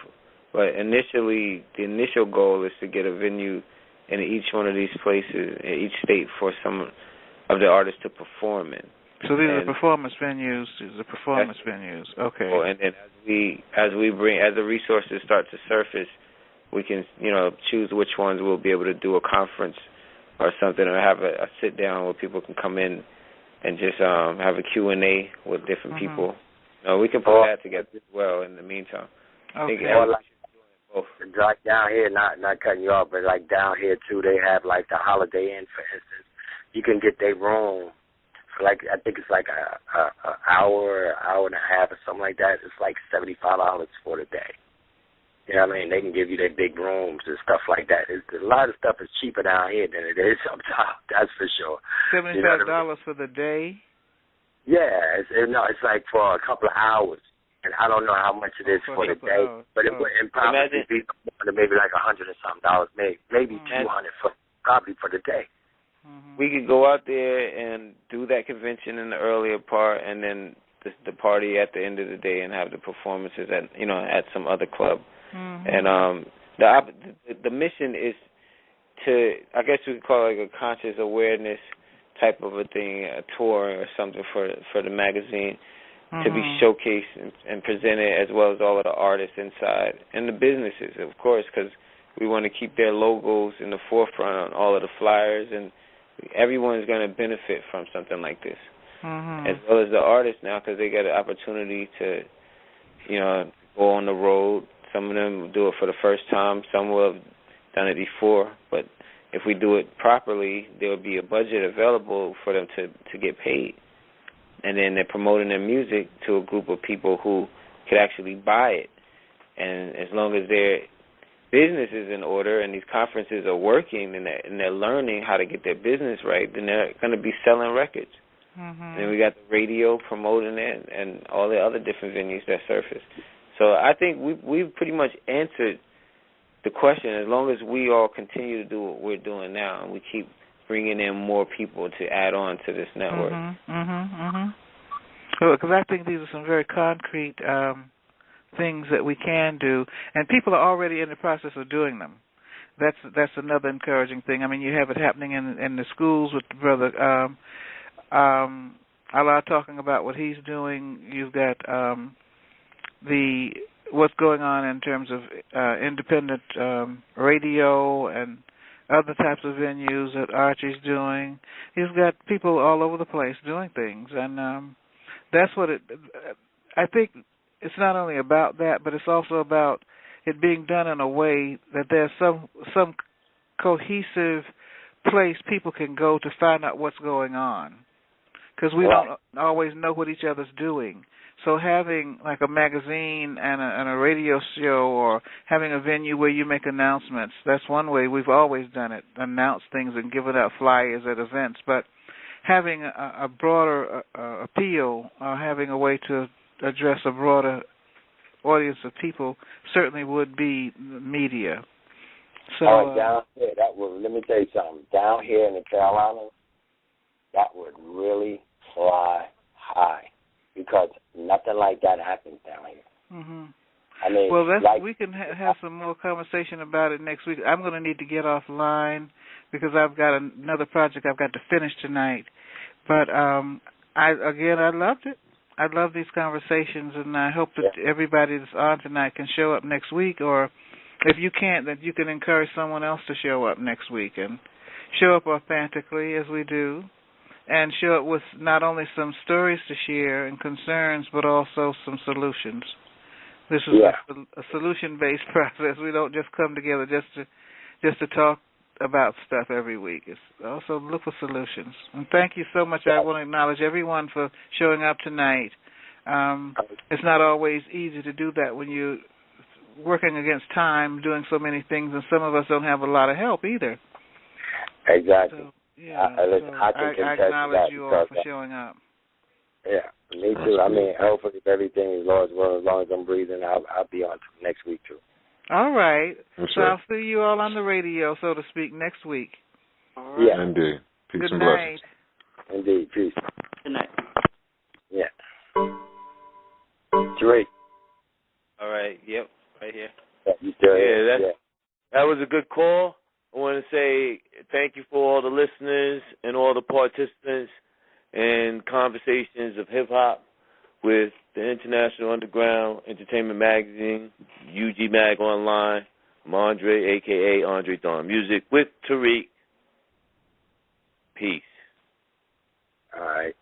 But initially, the initial goal is to get a venue in each one of these places, in each state, for some of the artists to perform in. So these are performance venues. Okay. And then as the resources start to surface, we can choose which ones we'll be able to do a conference or something, or have a sit down where people can come in and just have a Q&A with different people. We can put that together as well in the meantime. Okay. Like down here, not cutting you off, but like down here too, they have like the Holiday Inn, for instance. You can get their room for like, I think it's like a hour and a half or something like that. It's like $75 for the day. You know what I mean? They can give you their big rooms and stuff like that. A lot of stuff is cheaper down here than it is up top. That's for sure. $75 you know what I mean? For the day? Yeah, it's like for a couple of hours. And I don't know how much it is for the day, but it wouldn't probably be maybe like $100 and something, maybe $200 probably for the day. We could go out there and do that convention in the earlier part, and then the party at the end of the day, and have the performances at some other club. And the mission is to, I guess we could call it like a conscious awareness type of a thing, a tour or something for the magazine. To be showcased and presented, as well as all of the artists inside and the businesses, of course, because we want to keep their logos in the forefront on all of the flyers, and everyone's going to benefit from something like this, as well as the artists now, because they get an opportunity to, go on the road. Some of them do it for the first time. Some will have done it before, but if we do it properly, there will be a budget available for them to get paid. And then they're promoting their music to a group of people who could actually buy it. And as long as their business is in order and these conferences are working and they're learning how to get their business right, then they're going to be selling records. And then we got the radio promoting it and all the other different venues that surface. So I think we've pretty much answered the question. As long as we all continue to do what we're doing now and we keep bringing in more people to add on to this network. Because I think these are some very concrete things that we can do, and people are already in the process of doing them. That's another encouraging thing. I mean, you have it happening in the schools with Brother Allah talking about what he's doing. You've got what's going on in terms of independent radio and other types of venues that Archie's doing. He's got people all over the place doing things, and that's what I think it's not only about that, but it's also about it being done in a way that there's some cohesive place people can go to find out what's going on, because we don't always know what each other's doing. So having like a magazine and a radio show, or having a venue where you make announcements, that's one way we've always done it, announce things and give out flyers at events. But having a broader appeal, having a way to address a broader audience of people certainly would be media. So down here, let me tell you something. Down here in the Carolinas, that would really fly high, because nothing like that happens down here. I mean, well, we can have some more conversation about it next week. I'm going to need to get offline because I've got another project I've got to finish tonight. But I loved it. I love these conversations, and I hope that everybody that's on tonight can show up next week, or if you can't, that you can encourage someone else to show up next week and show up authentically as we do, and show up with not only some stories to share and concerns, but also some solutions. This is a solution-based process. We don't just come together just to talk about stuff every week. It's also look for solutions. And thank you so much. I want to acknowledge everyone for showing up tonight. It's not always easy to do that when you're working against time, doing so many things, and some of us don't have a lot of help either. Exactly. So, I acknowledge you all for showing up. Yeah, me too. I mean, hopefully if everything is Lord's will, as long as I'm breathing, I'll be on next week too. All right. So I'll see you all on the radio, so to speak, next week. All right. Yeah, indeed. Peace and blessings. Indeed. Peace. Good night. Yeah. Tariq. All right. Yep. Right here. Yeah, you still here? Yeah, that was a good call. I want to say thank you for all the listeners and all the participants in Conversations of Hip Hop with the International Underground Entertainment Magazine, Ugmagonline. I'm Andre, a.k.a. Andre Dawn Music, with Tariq. Peace. All right.